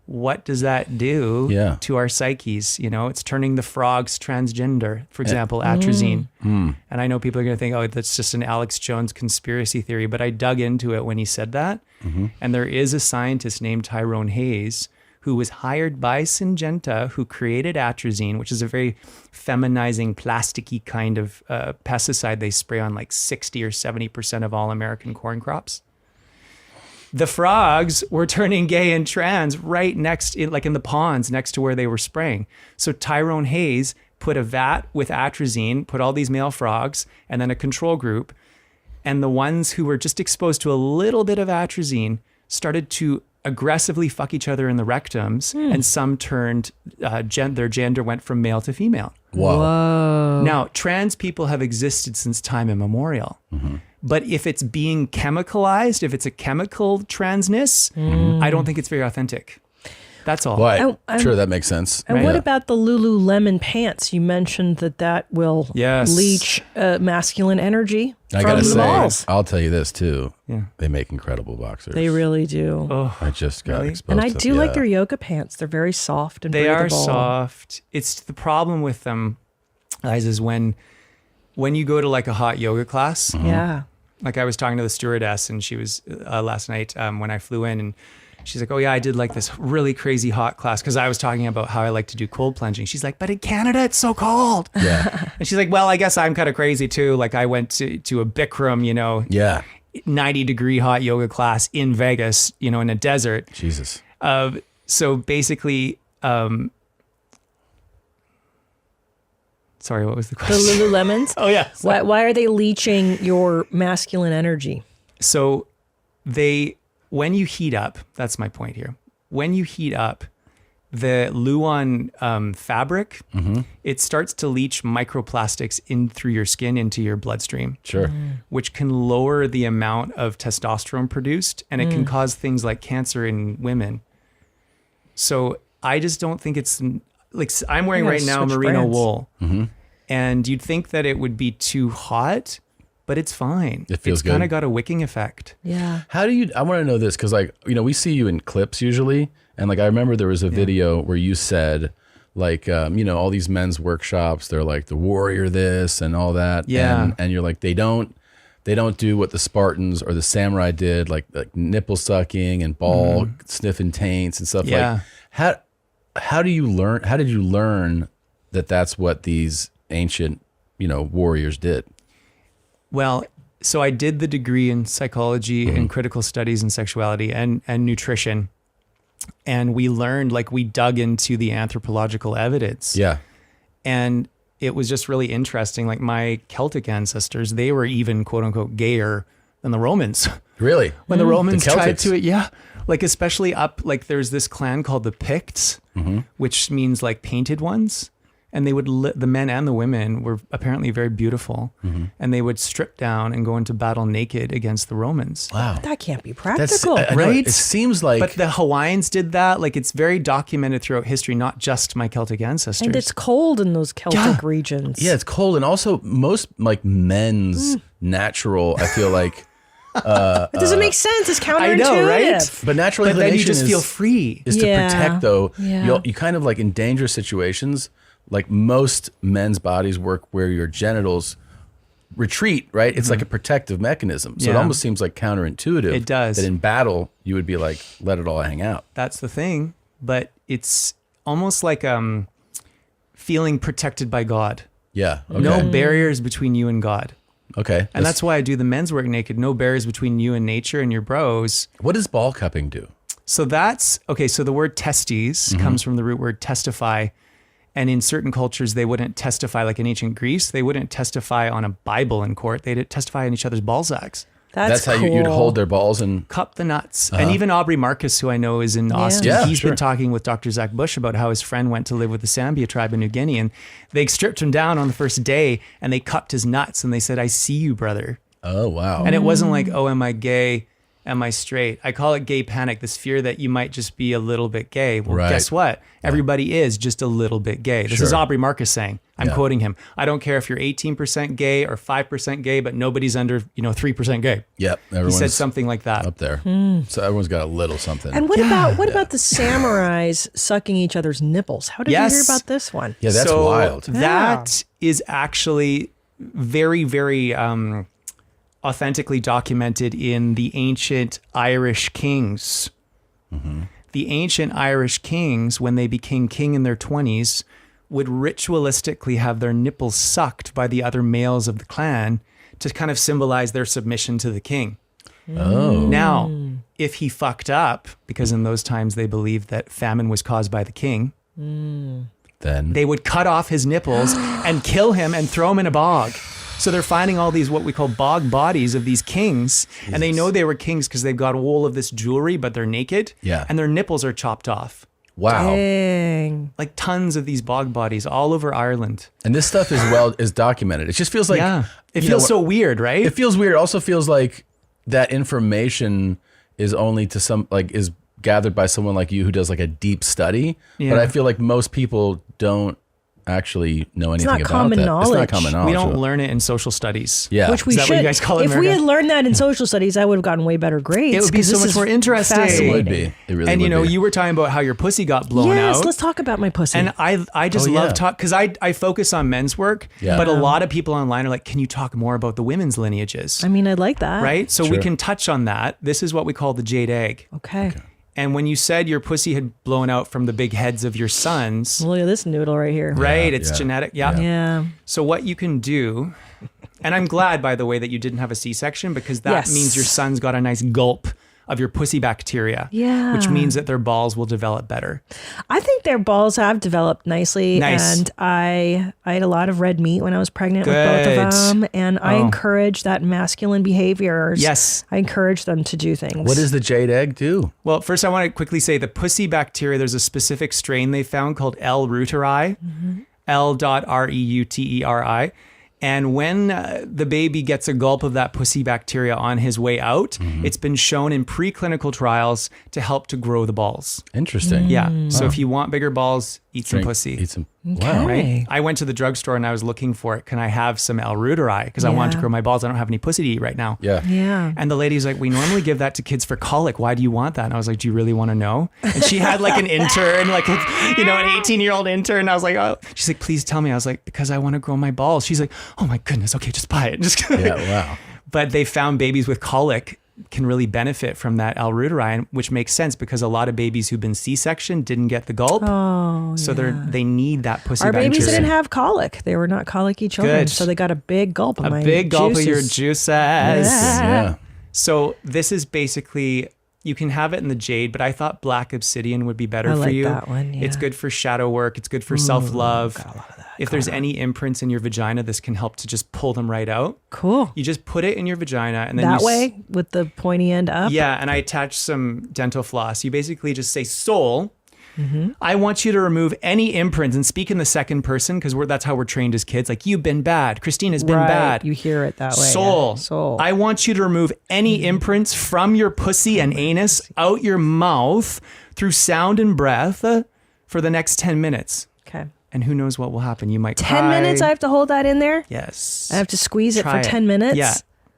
What does that do to our psyches? It's turning the frogs transgender, for example, atrazine. And I know people are going to think, oh, that's just an Alex Jones conspiracy theory, but I dug into it when he said that. And there is a scientist named Tyrone Hayes who was hired by Syngenta, who created atrazine, which is a very feminizing, plasticky kind of pesticide they spray on like 60 or 70% of all American corn crops. The frogs were turning gay and trans right next, in the ponds next to where they were spraying. So Tyrone Hayes put a vat with atrazine, put all these male frogs, and then a control group. And the ones who were just exposed to a little bit of atrazine started to aggressively fuck each other in the rectums, and some turned, their gender went from male to female. Whoa. Now, trans people have existed since time immemorial. But if it's being chemicalized, if it's a chemical transness, I don't think it's very authentic. That's all. Well, sure, that makes sense. And what about the Lululemon pants? You mentioned that will leach masculine energy. I gotta say, I'll tell you this too. They make incredible boxers. They really do. Oh, I just got exposed. And I do like their yoga pants. They're very soft and breathable. They are soft. It's the problem with them, guys, is when you go to like a hot yoga class. Like I was talking to the stewardess, and she was last night when I flew in, and she's like, oh yeah, I did like this really crazy hot class, because I was talking about how I like to do cold plunging. She's like, but in Canada, it's so cold. And she's like, well, I guess I'm kind of crazy too. Like I went to a Bikram, 90 degree hot yoga class in Vegas, in a desert. Jesus. So basically, sorry, what was the question? The Lululemons? Oh yeah. Why are they leaching your masculine energy? So when you heat up, that's my point here. When you heat up the Luon fabric, it starts to leach microplastics in through your skin into your bloodstream. Sure. Which can lower the amount of testosterone produced, and it can cause things like cancer in women. So I just don't think it's like, I'm wearing right now merino wool, and you'd think that it would be too hot, but it's fine. It feels good. It's kind of got a wicking effect. Yeah. How do you, I want to know this, because we see you in clips usually. And I remember there was a video where you said all these men's workshops, they're like the warrior this and all that. Yeah. And you're like, they don't do what the Spartans or the samurai did, like nipple sucking and ball sniffing taints and stuff. Yeah. Like, how did you learn that that's what these ancient, warriors did? Well, So I did the degree in psychology and critical studies and sexuality and nutrition. And we learned, like, we dug into the anthropological evidence. Yeah. And it was just really interesting. Like, my Celtic ancestors, they were even quote unquote gayer than the Romans. Really? When the Romans The tried Celtics. to it, yeah. Like, especially up, like, there's this clan called the Picts, which means like painted ones. And they would, the men and the women were apparently very beautiful. And they would strip down and go into battle naked against the Romans. Wow. That can't be practical. I know, Right? It seems like. But the Hawaiians did that. Like, it's very documented throughout history, not just my Celtic ancestors. And it's cold in those Celtic regions. Yeah, it's cold. And also, most like men's natural, I feel like. It doesn't make sense. It's counterintuitive. I know, right? But natural But then you inclination just feel free. is to protect, though. Yeah. You kind of like in dangerous situations, like most men's bodies work where your genitals retreat, right? It's like a protective mechanism. So it Yeah. almost seems like counterintuitive. It does. That in battle, you would be like, let it all hang out. That's the thing. But it's almost like feeling protected by God. Yeah. Okay. No barriers between you and God. Okay. And that's why I do the men's work naked. No barriers between you and nature and your bros. What does ball cupping do? So that's, okay, so the word testes comes from the root word testify. And in certain cultures, they wouldn't testify, like in ancient Greece, they wouldn't testify on a Bible in court. They'd testify on each other's ball sacks. That's how cool. you'd hold their balls and Cup the nuts. And even Aubrey Marcus, who I know is in Austin, Yeah, he's sure. been talking with Dr. Zach Bush about how his friend went to live with the Sambia tribe in New Guinea, and they stripped him down on the first day and they cupped his nuts and they said, I see you, brother. Oh, wow. And it wasn't like, oh, am I gay? Am I straight? I call it gay panic, this fear that you might just be a little bit gay. Well, Right. guess what? Everybody is just a little bit gay. This is Sure. Aubrey Marcus saying. I'm Yeah. quoting him. I don't care if you're 18% gay or 5% gay, but nobody's under, 3% gay. Yep. He Everyone's said something like that. up there. So everyone's got a little something. And what about the samurais sucking each other's nipples? How did you hear about this one? Yeah, that's So wild. That is actually very, very authentically documented in the ancient Irish kings. The ancient Irish kings, when they became king in their 20s, would ritualistically have their nipples sucked by the other males of the clan to kind of symbolize their submission to the king. Oh. Now, if he fucked up, because in those times they believed that famine was caused by the king, Then they would cut off his nipples and kill him and throw him in a bog. So they're finding all these what we call bog bodies of these kings, and they know they were kings because they've got all of this jewelry, but they're naked, Yeah. and their nipples are chopped off. wow. Dang. Like tons of these bog bodies all over Ireland. And this stuff is documented. It just feels like It you feels know, so weird, right? It feels weird. It also feels like that information is only to some is gathered by someone like you who does like a deep study. Yeah. But I feel like most people don't actually know anything not about common that. It's knowledge. not common knowledge. We don't learn it in social studies. Yeah. Which we Is that should. what you guys call it in If we had America? learned that in social studies, I would have gotten way better grades. It would be 'cause so this much is more interesting. It fascinating. It would be. It really And would be. you were talking about how your pussy got blown Yes, out. let's talk about my pussy. And I just Oh, love yeah. talk because I focus on men's work, Yeah. but a lot of people online are like, can you talk more about the women's lineages? I mean, I'd like that. Right? So we Sure. can touch on that. This is what we call the jade egg. Okay. And when you said your pussy had blown out from the big heads of your sons, Look at this noodle right here. right? It's yeah. genetic. Yeah. Yeah. So what you can do, and I'm glad, by the way, that you didn't have a C-section because that Yes. means your son's got a nice gulp of your pussy bacteria. Yeah. Which means that their balls will develop better. I think their balls have developed nicely. Nice. And I ate a lot of red meat when I was pregnant with both Good. of them. And I Oh. encourage that masculine behaviors. Yes. I encourage them to do things. What does the jade egg do? Well, first I want to quickly say the pussy bacteria, there's a specific strain they found called L. reuteri, L.reuteri. And when the baby gets a gulp of that pussy bacteria on his way out, it's been shown in preclinical trials to help to grow the balls. Interesting. Yeah. So if you want bigger balls, eat some Drink- pussy. Eat some. Okay. Wow. Right? I went to the drugstore and I was looking for it. Can I have some L. reuteri? Because I wanted to Yeah. grow my balls. I don't have any pussy to eat right now. Yeah. Yeah. And the lady's like, we normally give that to kids for colic. Why do you want that? And I was like, do you really want to know? And she had like an intern, like, an 18-year-old intern. I was like, oh, she's like, please tell me. I was like, because I want to grow my balls. She's like, oh my goodness. Okay, just buy it. Just Yeah. Wow. But they found babies with colic can really benefit from that L-reuteri, which makes sense because a lot of babies who've been C-section didn't get the gulp. Oh, so they need that pussy Our bacteria. babies didn't have colic. They were not colicky children. Good. So they got a big gulp of my big gulp of your juices. juices. Yeah. So this is basically, you can have it in the jade, but I thought black obsidian would be better I for like you. that one, yeah. It's good for shadow work. It's good for self-love. If there's any imprints in your vagina, this can help to just pull them right out. Cool. You just put it in your vagina and then That way with the pointy end up? Yeah, and I attach some dental floss. You basically just say, soul, Mm-hmm. I want you to remove any imprints and speak in the second person because that's how we're trained as kids. Like, you've been bad. Christina's been Right. bad. You hear it that way. Soul. Yeah. Soul. I want you to remove any imprints from your pussy and anus out your mouth through sound and breath for the next 10 minutes. Okay. And who knows what will happen. You might 10 cry. minutes I have to hold that in there? Yes. I have to squeeze it Try for 10 minutes? Yeah.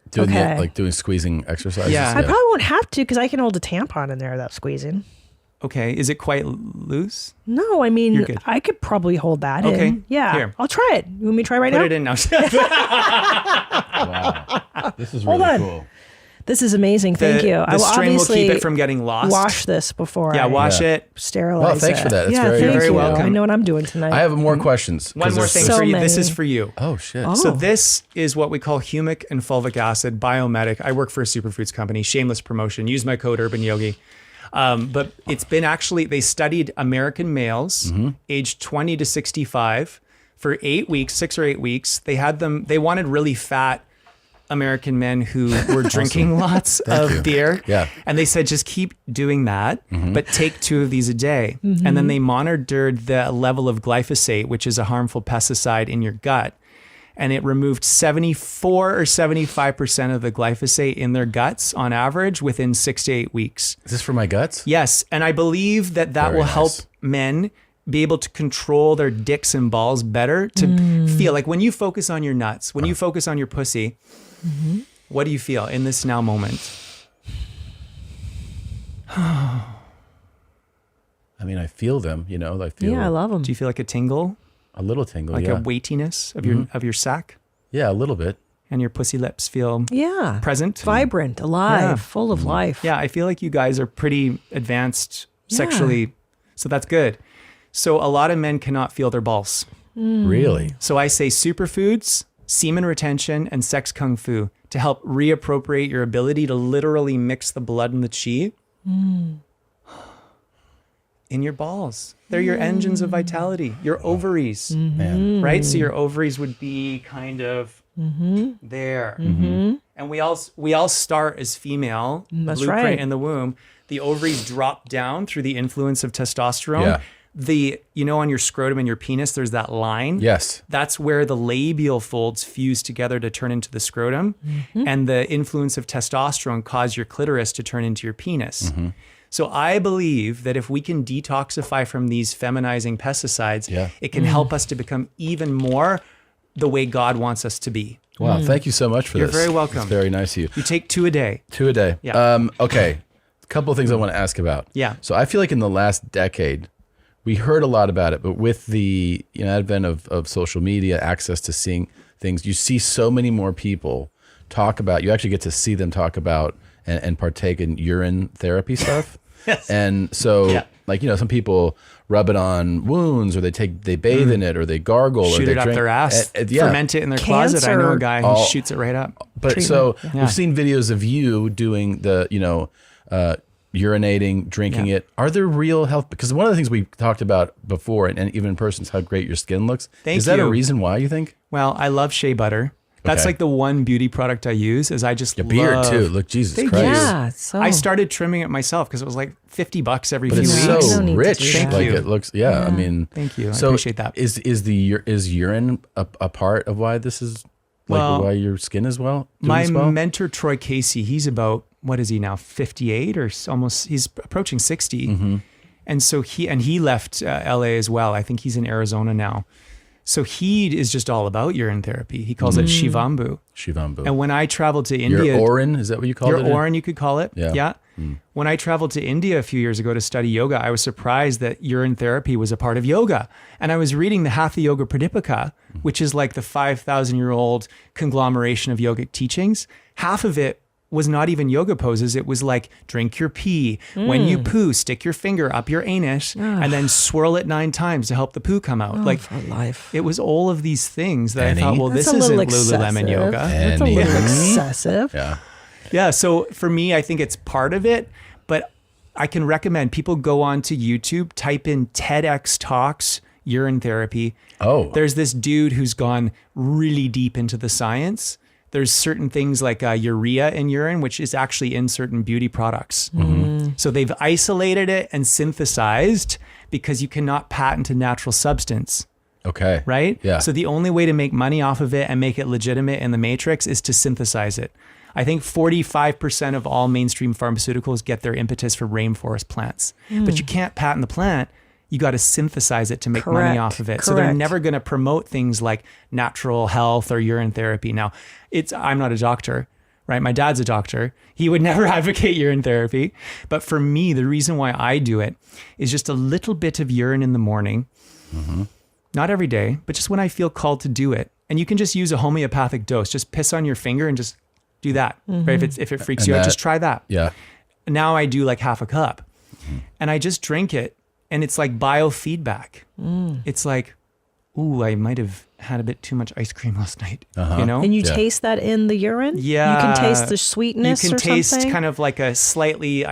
Doing Okay. doing squeezing exercises. Yeah. I probably won't have to because I can hold a tampon in there without squeezing. Okay. Is it quite loose? No, I mean, You're good. I could probably hold that Okay. in. Yeah. Here. I'll try it. You want me to try right Put now? it in now. Wow. This is Hold really on. cool. This is amazing. Thank you. The I will string will obviously keep it from getting lost. wash this before Yeah, I wash it. sterilize Well, thanks it. for that. That's yeah, very thank nice. Very you. welcome. I know what I'm doing tonight. I have more questions. One 'cause more there's thing so for you. This many. is for you. Oh, shit. Oh. So this is what we call humic and fulvic acid biomedic. I work for a superfoods company, shameless promotion. Use my code Urban Yogi. But it's been actually, they studied American males aged 20 to 65 for 8 weeks, 6 or 8 weeks. They wanted really fat American men who were drinking lots of beer. Yeah. And they said, just keep doing that, but take 2 of these a day. And then they monitored the level of glyphosate, which is a harmful pesticide in your gut. And it removed 74 or 75% of the glyphosate in their guts on average within 6 to 8 weeks. Is this for my guts? Yes. And I believe that Very will nice. help men be able to control their dicks and balls better, to feel like when you focus on your nuts, when you focus on your pussy, what do you feel in this now moment? I mean, I feel them, I feel yeah, I love them. Do you feel like a tingle, a little tingle, like yeah. a weightiness of your sack, Yeah, a little bit. and your pussy lips feel Yeah. present? Vibrant, alive, Yeah. full of life. Yeah, I feel like you guys are pretty advanced sexually, so that's good. So a lot of men cannot feel their balls. Really? So I say superfoods, semen retention, and sex kung fu to help reappropriate your ability to literally mix the blood and the chi in your balls. They're your engines of vitality, your ovaries, Man. right? So your ovaries would be kind of there. And we all start as female, That's blueprint right. in the womb. The ovaries drop down through the influence of testosterone. Yeah. On your scrotum and your penis, there's that line. Yes. That's where the labial folds fuse together to turn into the scrotum. And the influence of testosterone cause your clitoris to turn into your penis. So I believe that if we can detoxify from these feminizing pesticides, it can help us to become even more the way God wants us to be. Wow. Thank you so much for You're this. very welcome. It's very nice of you. You take 2 a day. 2 a day. Yeah. Okay. A couple of things I want to ask about. Yeah. So I feel like in the last decade, we heard a lot about it, but with the advent of social media, access to seeing things, you see so many more people talk about, you actually get to see them talk about and partake in urine therapy stuff. Yes. And so, Yeah. some people rub it on wounds, or they bathe in it, or they gargle, or Shoot they it up drink their ass, yeah. ferment it in their closet. I know a guy who All- shoots it right up. But Treatment. so we've seen videos of you doing the, urinating, drinking it. Are there real health? Because one of the things we talked about before, and even in person, is how great your skin looks. Thank is that a you. reason why you think? Well, I love shea butter. That's Okay. like the one beauty product I use. Is I just Your beard love- too. Look, Jesus Thank Christ. you. Yeah. So I started trimming it myself because it was like $50 every But few it's weeks. You so don't need to rich. do that. Like you. it looks. Yeah. I mean. Thank you. I So appreciate that. Is urine a part of why this is Well, why your skin is doing My this well? mentor Troy Casey, he's about, what is he now, 58 or almost? He's approaching 60, and so he left LA as well. I think he's in Arizona now. So he is just all about urine therapy. He calls it Shivambu. Shivambu. And when I traveled to Your India, orin, is that what you call your it? orin, you could call it. Yeah. When I traveled to India a few years ago to study yoga, I was surprised that urine therapy was a part of yoga. And I was reading the Hatha Yoga Pradipika, which is like the 5,000-year-old conglomeration of yogic teachings. Half of it was not even yoga poses. It was like drink your pee. When you poo, stick your finger up your anus and then swirl it 9 times to help the poo come out. Like for life. It was all of these things that Penny. I thought, well, That's this a isn't little Lululemon excessive. yoga. That's a little excessive. Yeah. Yeah. So for me, I think it's part of it, but I can recommend people go onto YouTube, type in TEDx Talks urine therapy. Oh. There's this dude who's gone really deep into the science. There's certain things like urea in urine, which is actually in certain beauty products. So they've isolated it and synthesized because you cannot patent a natural substance. Okay. Right? Yeah. So the only way to make money off of it and make it legitimate in the matrix is to synthesize it. I think 45% of all mainstream pharmaceuticals get their impetus from rainforest plants. But you can't patent the plant. You got to synthesize it to make money off of it. So they're never going to promote things like natural health or urine therapy. Now, I'm not a doctor, right? My dad's a doctor. He would never advocate urine therapy. But for me, the reason why I do it is just a little bit of urine in the morning. Not every day, but just when I feel called to do it. And you can just use a homeopathic dose. Just piss on your finger and just do that. Right? If it freaks you out, just try that. Yeah. Now I do like half a cup and I just drink it. And it's like biofeedback. It's like, ooh, I might have had a bit too much ice cream last night. You know? And you taste that in the urine? Yeah. You can taste the sweetness You can or taste something? kind of like I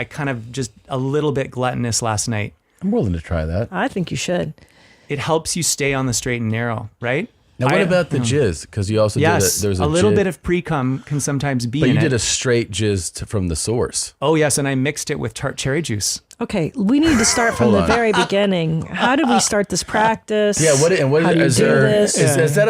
kind of just a little bit gluttonous last night. I'm willing to try that. I think you should. It helps you stay on the straight and narrow, right? Now, what about the jizz? Because you also yes, did there's a little jizz, bit of pre-cum can sometimes be but in you did it. a straight jizz from the source. Oh, yes, and I mixed it with tart cherry juice. Okay, we need to start from the very beginning. How did we start this practice? Yeah, what How do you is do there? this? Is that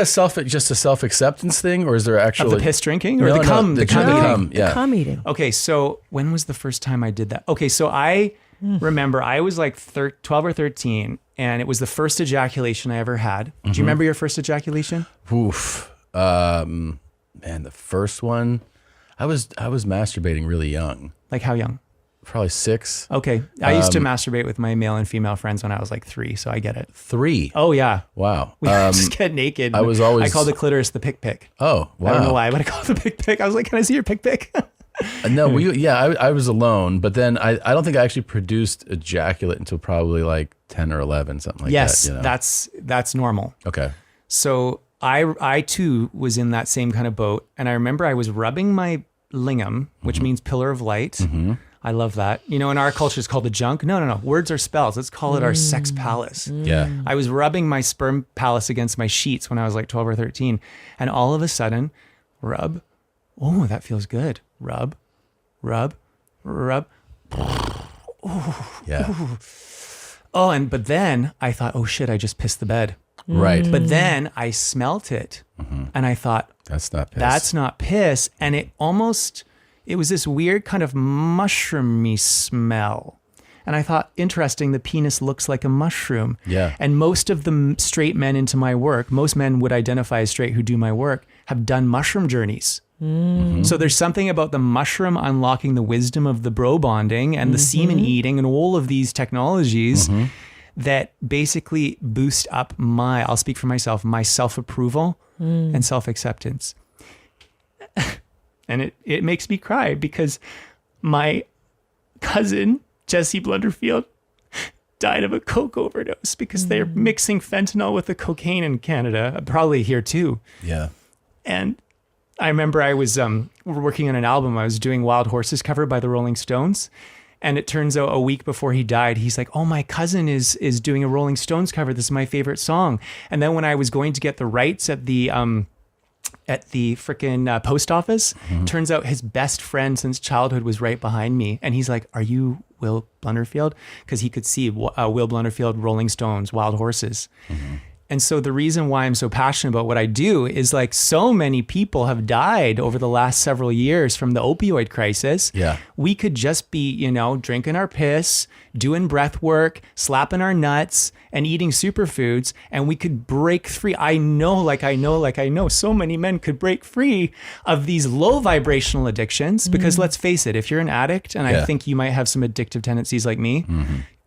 just a self acceptance thing, or is there actual Of the piss drinking or No, the no, cum? the cum cum, eating? yeah. The cum eating. Okay, so when was the first time I did that? Okay, so I remember I was like 12 or 13, and it was the first ejaculation I ever had. Do you remember your first ejaculation? Oof. Man, the first one, I was masturbating really young, Like how young? probably 6. Okay, I used to masturbate with my male and female friends when I was like 3, so I get it. 3. Oh yeah, Wow. we just get naked. I was always- I called the clitoris the pick. Oh, wow. I don't know why, but I called it the pick. I was like, can I see your pick? No, I was alone, but then I don't think I actually produced ejaculate until probably like 10 or 11, something like Yes, that. You know? that's normal. Okay. So I too was in that same kind of boat, and I remember I was rubbing my lingam, which means pillar of light. I love that. You know, in our culture, it's called the junk. No. Words are spells. Let's call it our sex palace. Yeah. I was rubbing my sperm palace against my sheets when I was like 12 or 13, and all of a sudden, rub. Oh, that feels good. Rub. Yeah. Oh, but then I thought, oh shit, I just pissed the bed. Right. But then I smelt it, and I thought, That's not piss. that's not piss. And it was this weird kind of mushroomy smell. And I thought, interesting, the penis looks like a mushroom. Yeah. And most of the straight men into my work, most men would identify as straight who do my work, have done mushroom journeys. So there's something about the mushroom unlocking the wisdom of the bro bonding and the semen eating and all of these technologies that basically boost up I'll speak for myself, my self-approval and self-acceptance. And it makes me cry because my cousin, Jesse Blunderfield, died of a coke overdose because they're mixing fentanyl with the cocaine in Canada, probably here too. Yeah. And I remember I was working on an album. I was doing Wild Horses cover by the Rolling Stones. And it turns out a week before he died, he's like, oh, my cousin is doing a Rolling Stones cover. This is my favorite song. And then when I was going to get the rights at the frickin' post office, turns out his best friend since childhood was right behind me. And he's like, are you Will Blunderfield? Because he could see Will Blunderfield, Rolling Stones, Wild Horses. And so the reason why I'm so passionate about what I do is like so many people have died over the last several years from the opioid crisis. Yeah. We could just be, drinking our piss, doing breath work, slapping our nuts and eating superfoods, and we could break free. I know so many men could break free of these low vibrational addictions because let's face it, if you're an addict, and I think you might have some addictive tendencies like me,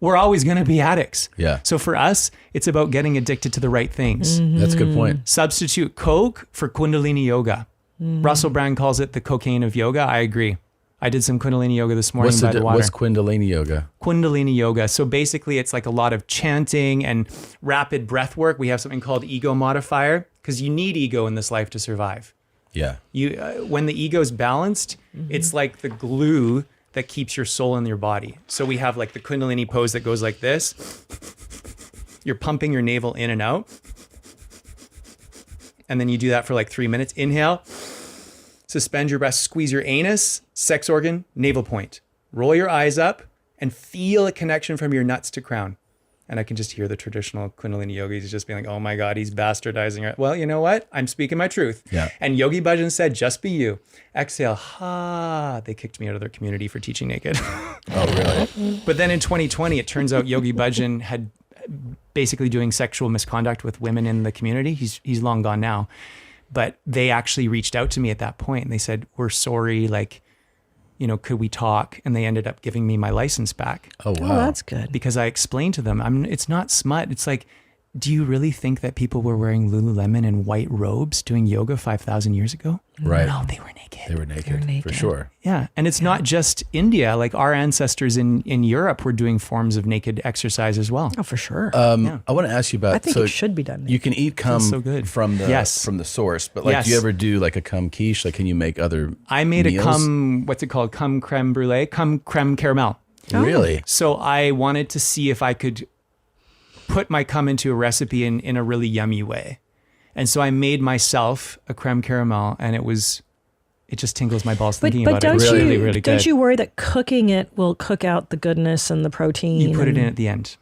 we're always going to be addicts. Yeah. So for us, it's about getting addicted to the right things. That's a good point. Substitute Coke for Kundalini yoga. Russell Brand calls it the cocaine of yoga. I agree. I did some Kundalini yoga this morning by the water. What's Kundalini yoga? Kundalini yoga. So basically it's like a lot of chanting and rapid breath work. We have something called ego modifier because you need ego in this life to survive. Yeah. When the ego's balanced, it's like the glue that keeps your soul in your body. So we have like the Kundalini pose that goes like this. You're pumping your navel in and out. And then you do that for like 3 minutes. Inhale, suspend your breath, squeeze your anus, sex organ, navel point. Roll your eyes up and feel a connection from your nuts to crown. And I can just hear the traditional Kundalini yogis just being like, oh my God, he's bastardizing it. Well, you know what? I'm speaking my truth. Yeah. And Yogi Bhajan said, just be you. Exhale, ha. They kicked me out of their community for teaching naked. Oh, really? But then in 2020, it turns out Yogi Bhajan had basically doing sexual misconduct with women in the community. He's long gone now. But they actually reached out to me at that point and they said, we're sorry, like, you know, could we talk? And they ended up giving me my license back. Oh, wow. Oh, that's good. Because I explained to them, it's not smut. It's like, do you really think that people were wearing Lululemon and white robes doing yoga 5,000 years ago? Right. No, they were naked. They were naked, for sure. Yeah. And it's not just India. Like our ancestors in Europe were doing forms of naked exercise as well. Oh, for sure. I want to ask you about. I think it should be done. You can eat cum so good. from the source, but like, do you ever do like a cum quiche? Like, can you make other? I made meals? a cum. What's it called? Cum creme brulee. Cum creme caramel. Really? So I wanted to see if I could put my cum into a recipe in a really yummy way. And so I made myself a creme caramel and it just tingles my balls thinking about it. It's really, really good. Don't you worry that cooking it will cook out the goodness and the protein? You put it in at the end.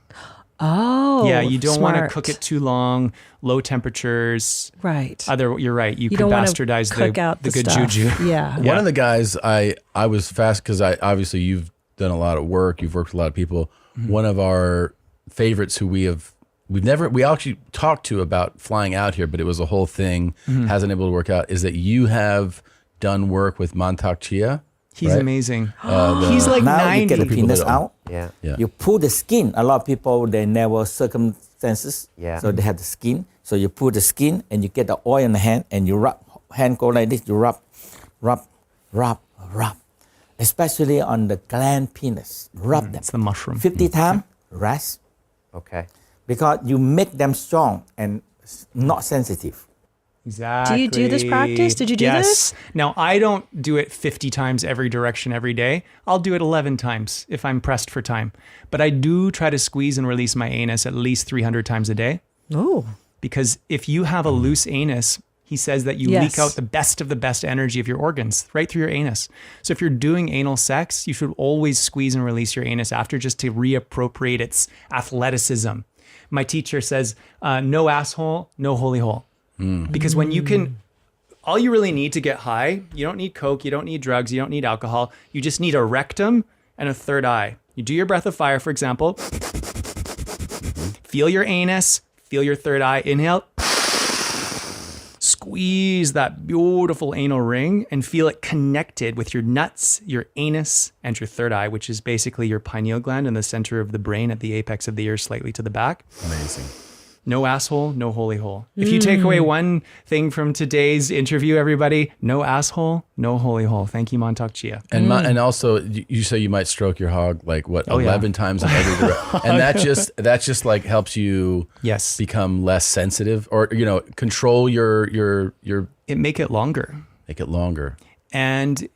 Oh, yeah, you don't want to smart. cook it too long, low temperatures. Right. You're right. You can don't wanna bastardize cook out the good stuff. juju. Yeah. One of the guys I was fast because obviously you've done a lot of work. You've worked with a lot of people. One of our favorites who we actually talked to about flying out here, but it was a whole thing, hasn't able to work out, is that you have done work with Mantak Chia. He's right? amazing. He's like now 90. you get the people penis that don't- out. Yeah. You pull the skin. A lot of people, they never circumstances. So they have the skin. So you pull the skin and you get the oil in the hand and you rub. Hand go like this. You rub. Especially on the gland penis. Rub them. It's the mushroom. 50 times, rest. Okay. Because you make them strong and not sensitive. Exactly. Do you do this practice? Did you do this? Now, I don't do it 50 times every direction every day. I'll do it 11 times if I'm pressed for time. But I do try to squeeze and release my anus at least 300 times a day. Oh. Because if you have a loose anus, he says that you leak out the best of the best energy of your organs right through your anus. So if you're doing anal sex, you should always squeeze and release your anus after just to reappropriate its athleticism. My teacher says, no asshole, no holy hole. Because when you can, all you really need to get high, you don't need coke, you don't need drugs, you don't need alcohol. You just need a rectum and a third eye. You do your breath of fire, for example. Feel your anus, feel your third eye. Inhale. Squeeze that beautiful anal ring and feel it connected with your nuts, your anus, and your third eye, which is basically your pineal gland in the center of the brain at the apex of the ear, slightly to the back. Amazing. No asshole, no holy hole. If you take away one thing from today's interview, everybody, no asshole, no holy hole. Thank you, Mantak Chia. And and also, you say you might stroke your hog like 11 times in every direction, and that just like helps you become less sensitive, or control your. Make it longer. Make it longer. And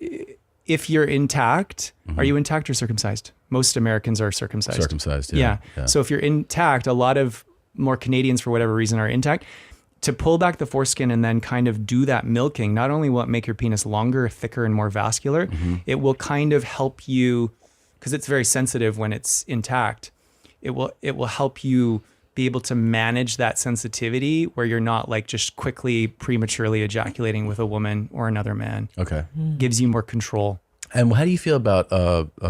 if you're intact, are you intact or circumcised? Most Americans are circumcised. Circumcised, yeah. So if you're intact, a lot of more Canadians, for whatever reason, are intact. To pull back the foreskin and then kind of do that milking, not only will it make your penis longer, thicker, and more vascular, it will kind of help you, because it's very sensitive when it's intact, it will help you be able to manage that sensitivity where you're not like just quickly prematurely ejaculating with a woman or another man. Okay. Gives you more control. And how do you feel about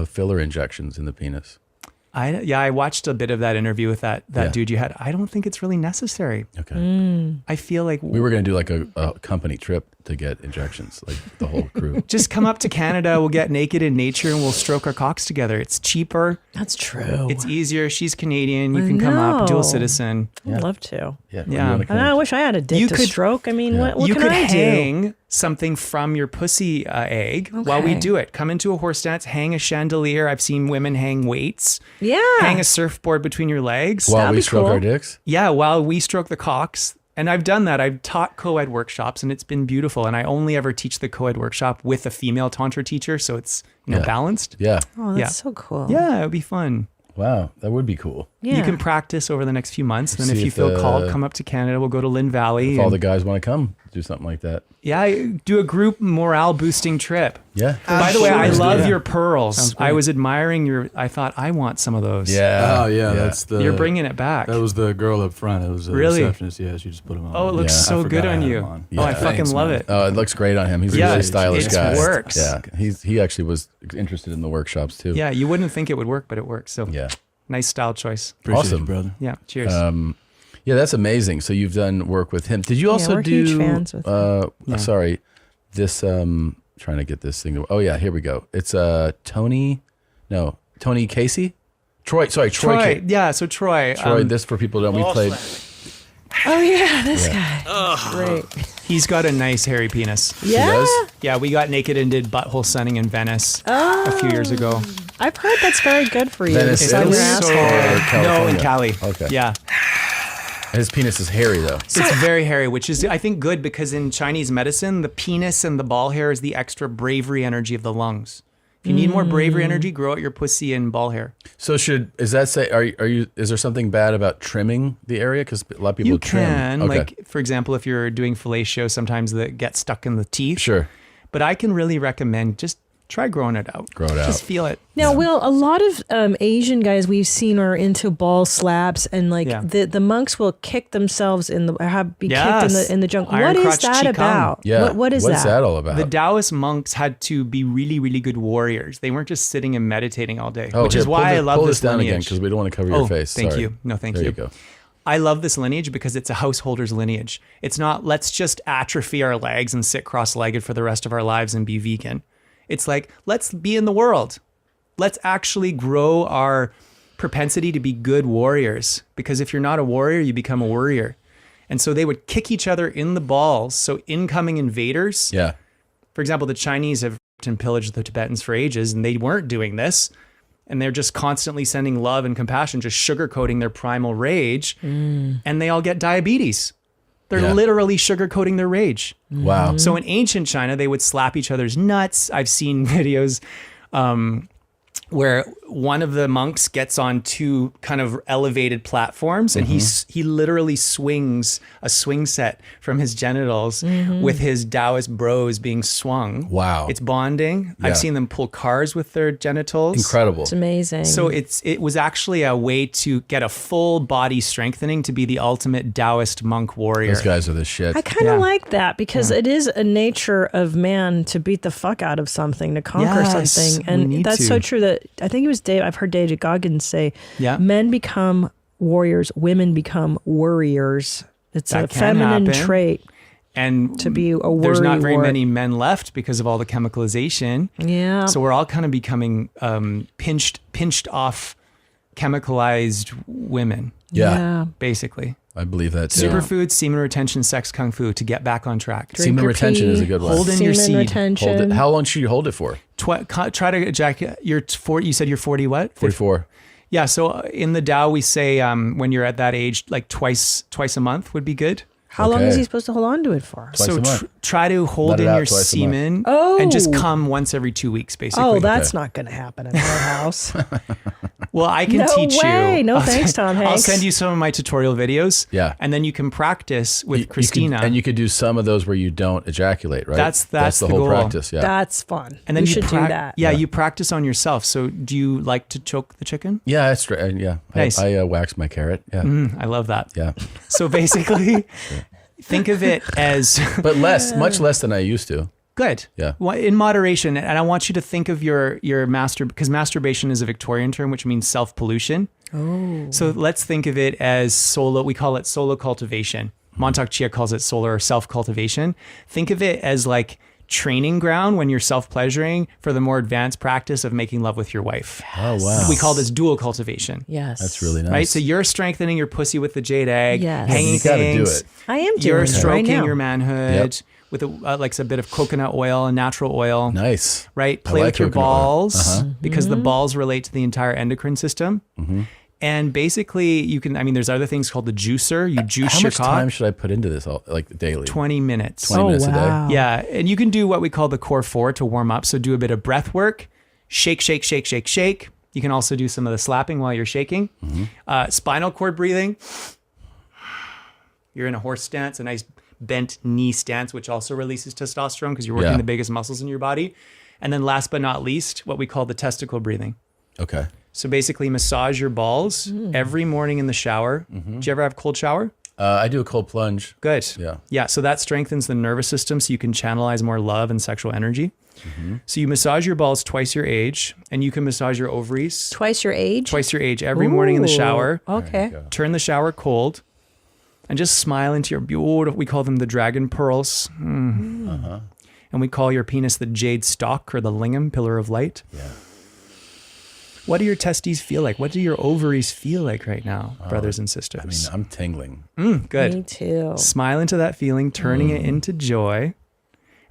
filler injections in the penis? I watched a bit of that interview with that dude you had. I don't think it's really necessary. Okay. I feel like we were going to do like a company trip to get injections, like the whole crew. Just come up to Canada. We'll get naked in nature and we'll stroke our cocks together. It's cheaper. That's true. It's easier. She's Canadian. You can come up, dual citizen. I'd love to. Yeah. And I wish I had a dick to stroke. I mean, what you can could I do? hang something from your pussy egg while we do it. Come into a horse stance, hang a chandelier. I've seen women hang weights. Yeah. Hang a surfboard between your legs. While we stroke our dicks? Yeah, while we stroke the cocks. And I've done that. I've taught co-ed workshops and it's been beautiful. And I only ever teach the co-ed workshop with a female tantra teacher. So it's balanced. Yeah. Oh, that's so cool. Yeah, it would be fun. Wow, that would be cool. Yeah. You can practice over the next few months. Then See if you if feel called, come up to Canada. We'll go to Lynn Valley. If all the guys want to come, do something like that. Yeah, do a group morale boosting trip. Yeah. By the way, I love your pearls. I was admiring I thought I want some of those. Yeah. Oh yeah, that's the. You're bringing it back. That was the girl up front. It was a receptionist. Yeah, she just put them on. Oh, it looks so good on you. Yeah. Oh, I fucking love it. Oh, it looks great on him. He's a really stylish guy. It works. Yeah. He actually was interested in the workshops too. Yeah, you wouldn't think it would work, but it works. So yeah. Nice style choice. Appreciate awesome, you, brother. Yeah. Cheers. Yeah, that's amazing. So you've done work with him. Did you also we're do? huge fans with him. Sorry, this. Trying to get this thing. Oh yeah, here we go. It's Tony Casey. Troy. Sorry, Troy. Yeah. So Troy. This for people who don't. We played. Oh yeah, this guy. Great. He's got a nice hairy penis. Yeah. Yeah, we got naked and did butthole sunning in Venice a few years ago. I've heard that's very good for you. Venice, It's on your asshole. No, in Cali. Okay. Yeah. His penis is hairy though. It's very hairy, which is, I think, good because in Chinese medicine, the penis and the ball hair is the extra bravery energy of the lungs. If you need more bravery energy, grow out your pussy and ball hair. So is there something bad about trimming the area? Because a lot of people trim. You can, Okay. like, for example, if you're doing fellatio, sometimes that get stuck in the teeth. Sure. But I can really recommend just try growing it out. Grow it out. Just feel it. Now, Will, a lot of Asian guys we've seen are into ball slaps, and like the monks will kick themselves in kicked in the junk. Iron What is crotch that Qigong. about? Yeah. What's that all about? The Taoist monks had to be really, really good warriors. They weren't just sitting and meditating all day, which is why I love pull this down lineage. again because we don't want to cover your face. Thank Sorry. you. No, thank there you. You go. I love this lineage because it's a householder's lineage. It's not let's just atrophy our legs and sit cross-legged for the rest of our lives and be vegan. It's like, let's be in the world. Let's actually grow our propensity to be good warriors. Because if you're not a warrior, you become a worrier. And so they would kick each other in the balls. So incoming invaders, for example, the Chinese have raped and pillaged the Tibetans for ages, and they weren't doing this. And they're just constantly sending love and compassion, just sugarcoating their primal rage. And they all get diabetes. They're literally sugarcoating their rage. Wow. So in ancient China, they would slap each other's nuts. I've seen videos where one of the monks gets on two kind of elevated platforms and he literally swings a swing set from his genitals with his Taoist bros being swung. Wow. It's bonding. Yeah. I've seen them pull cars with their genitals. Incredible. It's amazing. So it was actually a way to get a full body strengthening to be the ultimate Taoist monk warrior. Those guys are the shit. I kind of like that because it is a nature of man to beat the fuck out of something, to conquer something. And that's so true that I think it was I've heard David Goggins say, men become warriors, women become worriers. It's a feminine trait. And to be a worry there's not very many men left because of all the chemicalization. Yeah. So we're all kind of becoming pinched off chemicalized women. Yeah. Basically. I believe that too. Superfoods, semen retention, sex, kung fu to get back on track. Semen retention is a good one. Hold in your seed. Hold it. How long should you hold it for? Try to ejaculate. You said you're 40 what? 44. Yeah. So in the Tao, we say when you're at that age, like twice a month would be good. How long is he supposed to hold on to it for? So try to hold in your semen and just come once every 2 weeks, basically. Oh, that's not going to happen in our house. Well, I can teach you. No thanks, Tom Hanks. I'll send you some of my tutorial videos. Yeah. And then you can practice with Christina. And you could do some of those where you don't ejaculate, right? That's the whole goal. practice. Yeah. That's fun. And then you you should do that. Yeah, you practice on yourself. So do you like to choke the chicken? Yeah, that's right. Yeah. Nice. I wax my carrot. Yeah. I love that. Yeah. So basically, think of it as... But much less than I used to. Good. Yeah. In moderation. And I want you to think of your because masturbation is a Victorian term, which means self-pollution. Oh. So let's think of it as we call it solo cultivation. Montauk Chia calls it solar self-cultivation. Think of it as like training ground when you're self-pleasuring for the more advanced practice of making love with your wife. Oh, wow. We call this dual cultivation. Yes. That's really nice. Right? So you're strengthening your pussy with the jade egg, Yes. hanging You gotta do things. it. I am doing You're it stroking right now. your manhood with like a bit of coconut oil and natural oil. Nice. Right? I Play like with your coconut oil. balls because the balls relate to the entire endocrine system. And basically you can, I mean, there's other things called the juicer. You juice How your much cock. time should I put into this, like daily? 20 minutes. 20 minutes a day? Yeah. And you can do what we call the core 4 to warm up. So do a bit of breath work, shake, shake, shake, shake, shake. You can also do some of the slapping while you're shaking. Spinal cord breathing. You're in a horse stance, a nice bent knee stance, which also releases testosterone because you're working the biggest muscles in your body. And then last but not least, what we call the testicle breathing. Okay. So basically massage your balls every morning in the shower. Do you ever have cold shower? I do a cold plunge. Good. Yeah. Yeah. So that strengthens the nervous system so you can channelize more love and sexual energy. So you massage your balls twice your age, and you can massage your ovaries Twice your age? twice your age every morning in the Ooh, shower. Okay. Turn the shower cold and just smile into your beautiful, we call them the dragon pearls. And we call your penis the jade stalk or the lingam, pillar of light. Yeah. What do your testes feel like? What do your ovaries feel like right now, brothers and sisters? I mean, I'm tingling. Good. Me too. Smile into that feeling, turning it into joy.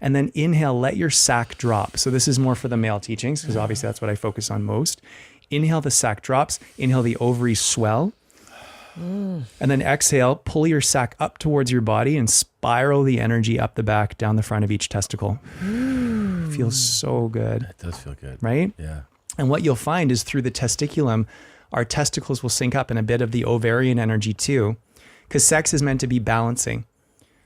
And then inhale, let your sac drop. So this is more for the male teachings because obviously that's what I focus on most. Inhale, the sac drops. Inhale, the ovaries swell. And then exhale, pull your sac up towards your body and spiral the energy up the back, down the front of each testicle. Feels so good. It does feel good. Right? Yeah. And what you'll find is through the testiculum, our testicles will sync up in a bit of the ovarian energy too, because sex is meant to be balancing.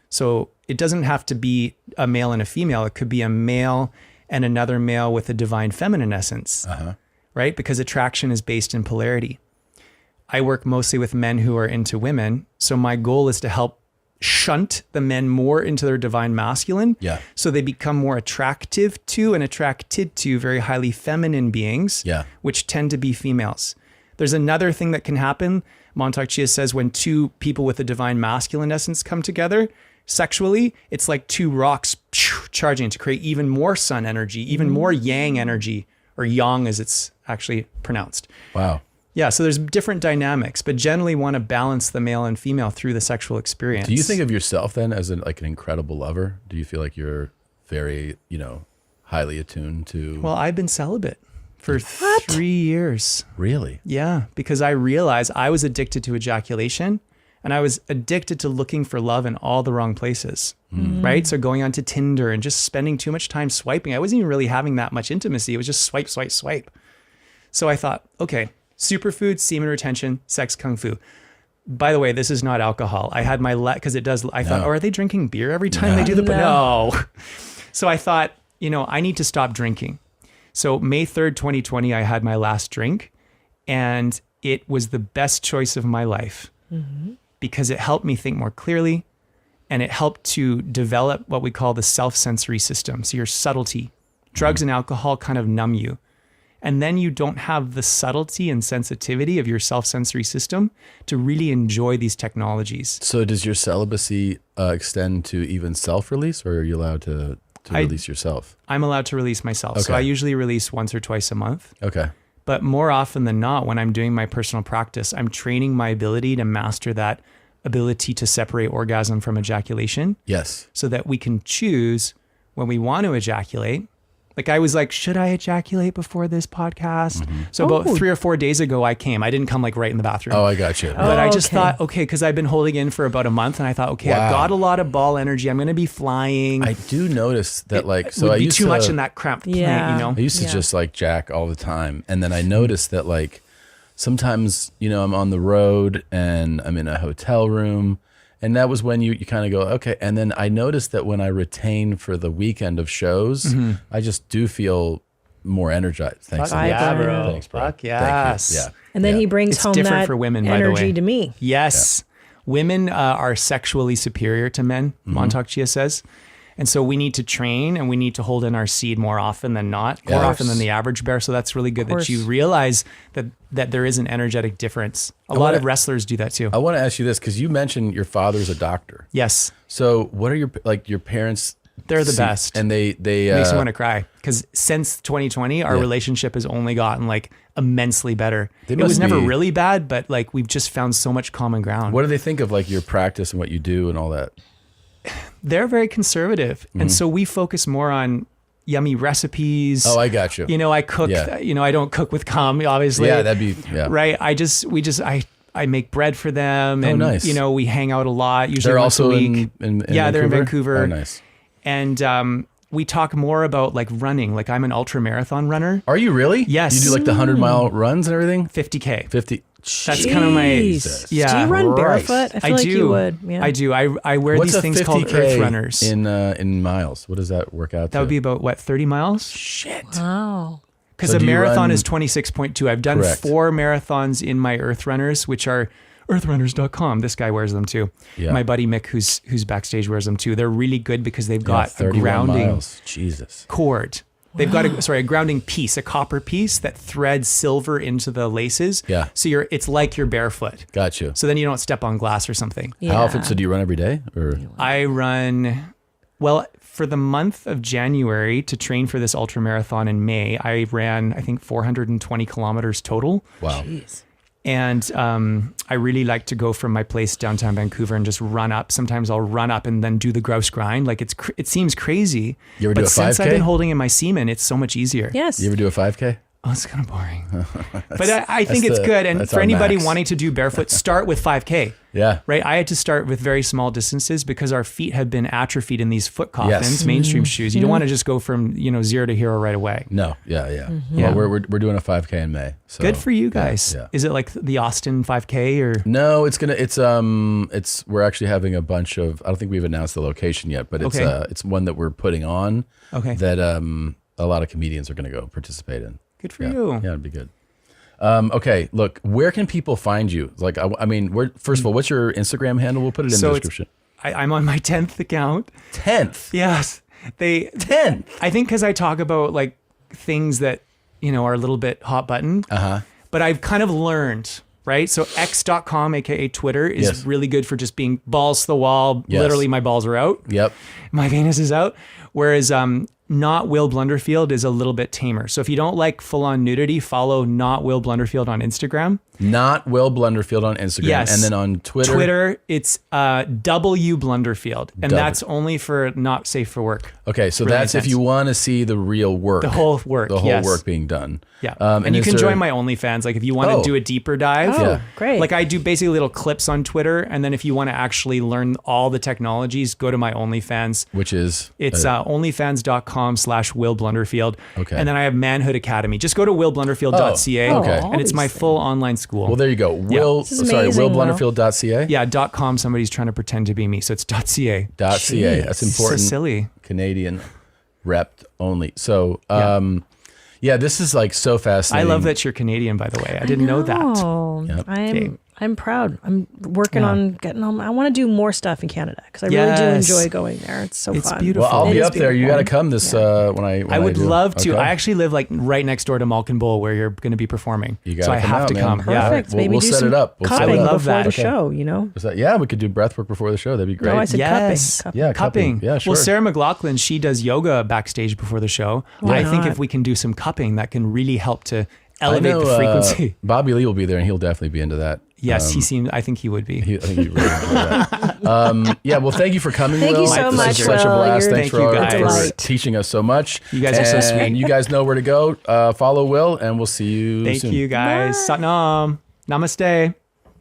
So it doesn't have to be a male and a female. It could be a male and another male with a divine feminine essence, right? Because attraction is based in polarity. I work mostly with men who are into women. So my goal is to help shunt the men more into their divine masculine. Yeah. So they become more attractive to and attracted to very highly feminine beings, which tend to be females. There's another thing that can happen. Montauk Chia says when two people with a divine masculine essence come together sexually, it's like two rocks charging to create even more sun energy, even more yang energy, or yang as it's actually pronounced. Wow. Yeah, so there's different dynamics, but generally want to balance the male and female through the sexual experience. Do you think of yourself then as an incredible lover? Do you feel like you're very, highly attuned to? Well, I've been celibate for 3 years. Really? Yeah, because I realized I was addicted to ejaculation and I was addicted to looking for love in all the wrong places, right? So going onto Tinder and just spending too much time swiping. I wasn't even really having that much intimacy. It was just swipe, swipe, swipe. So I thought, okay, superfood, semen retention, sex kung fu. By the way, this is not alcohol. I had my because it does. I thought, are they drinking beer every time they do the? No. So I thought, I need to stop drinking. So May 3rd, 2020, I had my last drink, and it was the best choice of my life because it helped me think more clearly, and it helped to develop what we call the self-sensory system. So your subtlety, drugs and alcohol kind of numb you. And then you don't have the subtlety and sensitivity of your self-sensory system to really enjoy these technologies. So does your celibacy extend to even self-release, or are you allowed to release yourself? I'm allowed to release myself. Okay. So I usually release once or twice a month. Okay. But more often than not, when I'm doing my personal practice, I'm training my ability to master that ability to separate orgasm from ejaculation. Yes. So that we can choose when we want to ejaculate. Like I was like, should I ejaculate before this podcast? So about 3 or 4 days ago, I came. I didn't come like right in the bathroom. Oh, I got you. But I just thought, okay, because I've been holding in for about a month, and I thought, okay, I've got a lot of ball energy. I'm going to be flying. I do notice that, it would be too much in that cramped plant, I used to just jack all the time, and then I noticed that sometimes I'm on the road and I'm in a hotel room. And that was when you kind of go, okay. And then I noticed that when I retain for the weekend of shows, I just do feel more energized. Thanks. Yeah, bro. Thanks, bro. Fuck yes. Thank you. Yeah. And then he brings It's home different that for women, by the energy way. to me. Yes. Women are sexually superior to men, Montauk Chia says. And so we need to train and we need to hold in our seed more often than not, more often than the average bear. So that's really good that you realize that there is an energetic difference. A lot of wrestlers do that too. I want to ask you this because you mentioned your father's a doctor. Yes. So what are your parents? They're the best. And they makes me want to cry because since 2020, our relationship has only gotten like immensely better. It was never really bad, but like we've just found so much common ground. What do they think of like your practice and what you do and all that? They're very conservative. And so we focus more on yummy recipes. Oh, I got you. You know, I cook, you know, I don't cook with cum, obviously. Yeah, that'd be, right. I make bread for them and, nice. You know, we hang out a lot, usually they're once also a week. in yeah, they're in Vancouver. Oh, nice. And, we talk more about like running. Like I'm an ultra marathon runner. Are you really? Yes. You do like the 50-mile runs and everything? 50K. 50. That's kind of my, yeah. Do you run barefoot? I feel like you would. Yeah. I do. I wear these things called earth runners. In miles? What does that work out to? That would be about what, 30 miles? Shit. Wow. Because a marathon is 26.2. I've done 4 marathons in my earth runners, which are earthrunners.com. This guy wears them too. Yeah. My buddy Mick, who's backstage, wears them too. They're really good because they've got a grounding cord. They've got a grounding piece, a copper piece that threads silver into the laces. Yeah. So it's like you're barefoot. Got you. So then you don't step on glass or something. Yeah. How often? So do you run every day? Or I run, well, for the month of January to train for this ultra marathon in May, I ran, I think 420 kilometers total. Wow. Jeez. And I really like to go from my place downtown Vancouver and just run up. Sometimes I'll run up and then do the grouse grind. Like it seems crazy. You ever do a 5K? Since I've been holding in my semen, it's so much easier. Yes. You ever do a 5K? Oh, it's kind of boring. But I think it's good. And for anybody wanting to do barefoot, start with 5K. Yeah. Right. I had to start with very small distances because our feet have been atrophied in these foot coffins, mainstream shoes. You don't want to just go from, 0 to hero right away. No. Yeah. Well, we're doing a 5K in May. So good for you guys. Yeah. Is it like the Austin 5K or? No, we're actually having a bunch of, I don't think we've announced the location yet, but it's one that we're putting on that a lot of comedians are going to go participate in. Good for you. Yeah, it'd be good. Okay, look, where can people find you? Like, I mean, first of all, what's your Instagram handle? We'll put it in the description. I'm on my 10th account. 10th? Yes. 10th? I think because I talk about like things that, are a little bit hot button. Uh-huh. But I've kind of learned, right? So x.com, aka Twitter, is really good for just being balls to the wall. Yes. Literally, my balls are out. Yep. My penis is out. Whereas Not Will Blunderfield is a little bit tamer. So if you don't like full-on nudity, follow Not Will Blunderfield on Instagram. Not Will Blunderfield on Instagram. Yes. And then on Twitter? Twitter, it's W Blunderfield. And that's only for not safe for work. Okay, so that's if you want to see the real work. The whole work, The whole work being done. Yeah. And you can join my OnlyFans. Like if you want to do a deeper dive. Oh, great. Like I do basically little clips on Twitter. And then if you want to actually learn all the technologies, go to my OnlyFans. Which is? It's onlyfans.com/Will Blunderfield. Okay. And then I have Manhood Academy. Just go to willblunderfield.ca. Okay. And it's my full online school. Well, there you go. Willblunderfield.ca. Yeah, .com. Somebody's trying to pretend to be me. So it's .ca. .ca. That's important. So silly. Canadian rep only. So, yeah, this is like so fascinating. I love that you're Canadian, by the way. I didn't know that. Yep. I'm proud. I'm working on getting home. I want to do more stuff in Canada because I really do enjoy going there. It's so fun. Beautiful. Well, I'll be up there. You got to come this when I would love to. Okay. I actually live like right next door to Malkin Bowl where you're going to be performing. You got so I have to come. Perfect. Yeah. Maybe we'll do set some it up. Cupping I would love before that. the show. Yeah, we could do breath work before the show. That'd be great. No, I said cupping. Yeah, cupping. Yeah, sure. Well, Sarah McLachlan, she does yoga backstage before the show. I think if we can do some cupping, that can really help to elevate the frequency. Bobby Lee will be there, and he'll definitely be into that. Yes, I think he would be. I think he really enjoyed that. Yeah, well, thank you for coming, Thank Will. you so much, Such a blast. Will. Thanks for teaching us so much. You guys are so sweet. And you guys know where to go. Follow Will, and we'll see you soon. Thank you, guys. Satnam. Namaste.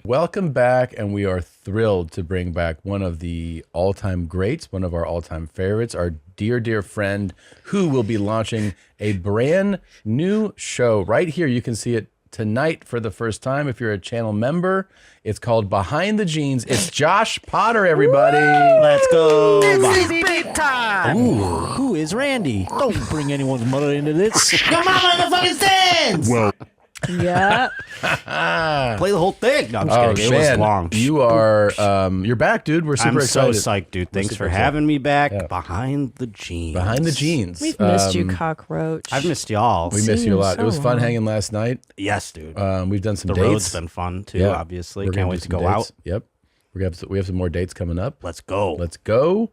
Welcome back, and we are thrilled to bring back one of the all-time greats, one of our all-time favorites, our dear friend, who will be launching a brand new show right here. You can see it tonight for the first time if you're a channel member. It's called Behind the Jeans. It's Josh Potter, everybody. Let's go. This is big time. Ooh, who is Randy? Don't bring anyone's mother into this. Your mama in the fucking stands. Well, Yeah. Play the whole thing. No, I'm just kidding. It was long. You are, you're back, dude. We're super excited. I'm so psyched, dude. Thanks for having me back. Behind the jeans. Behind the jeans. We've missed you, Cockroach. I've missed y'all. We missed you a lot. It was fun hanging last night. Yes, dude. We've done some dates. The road's been fun, too, obviously. Can't wait to go out. Yep. We have some more dates coming up. Let's go. Let's go.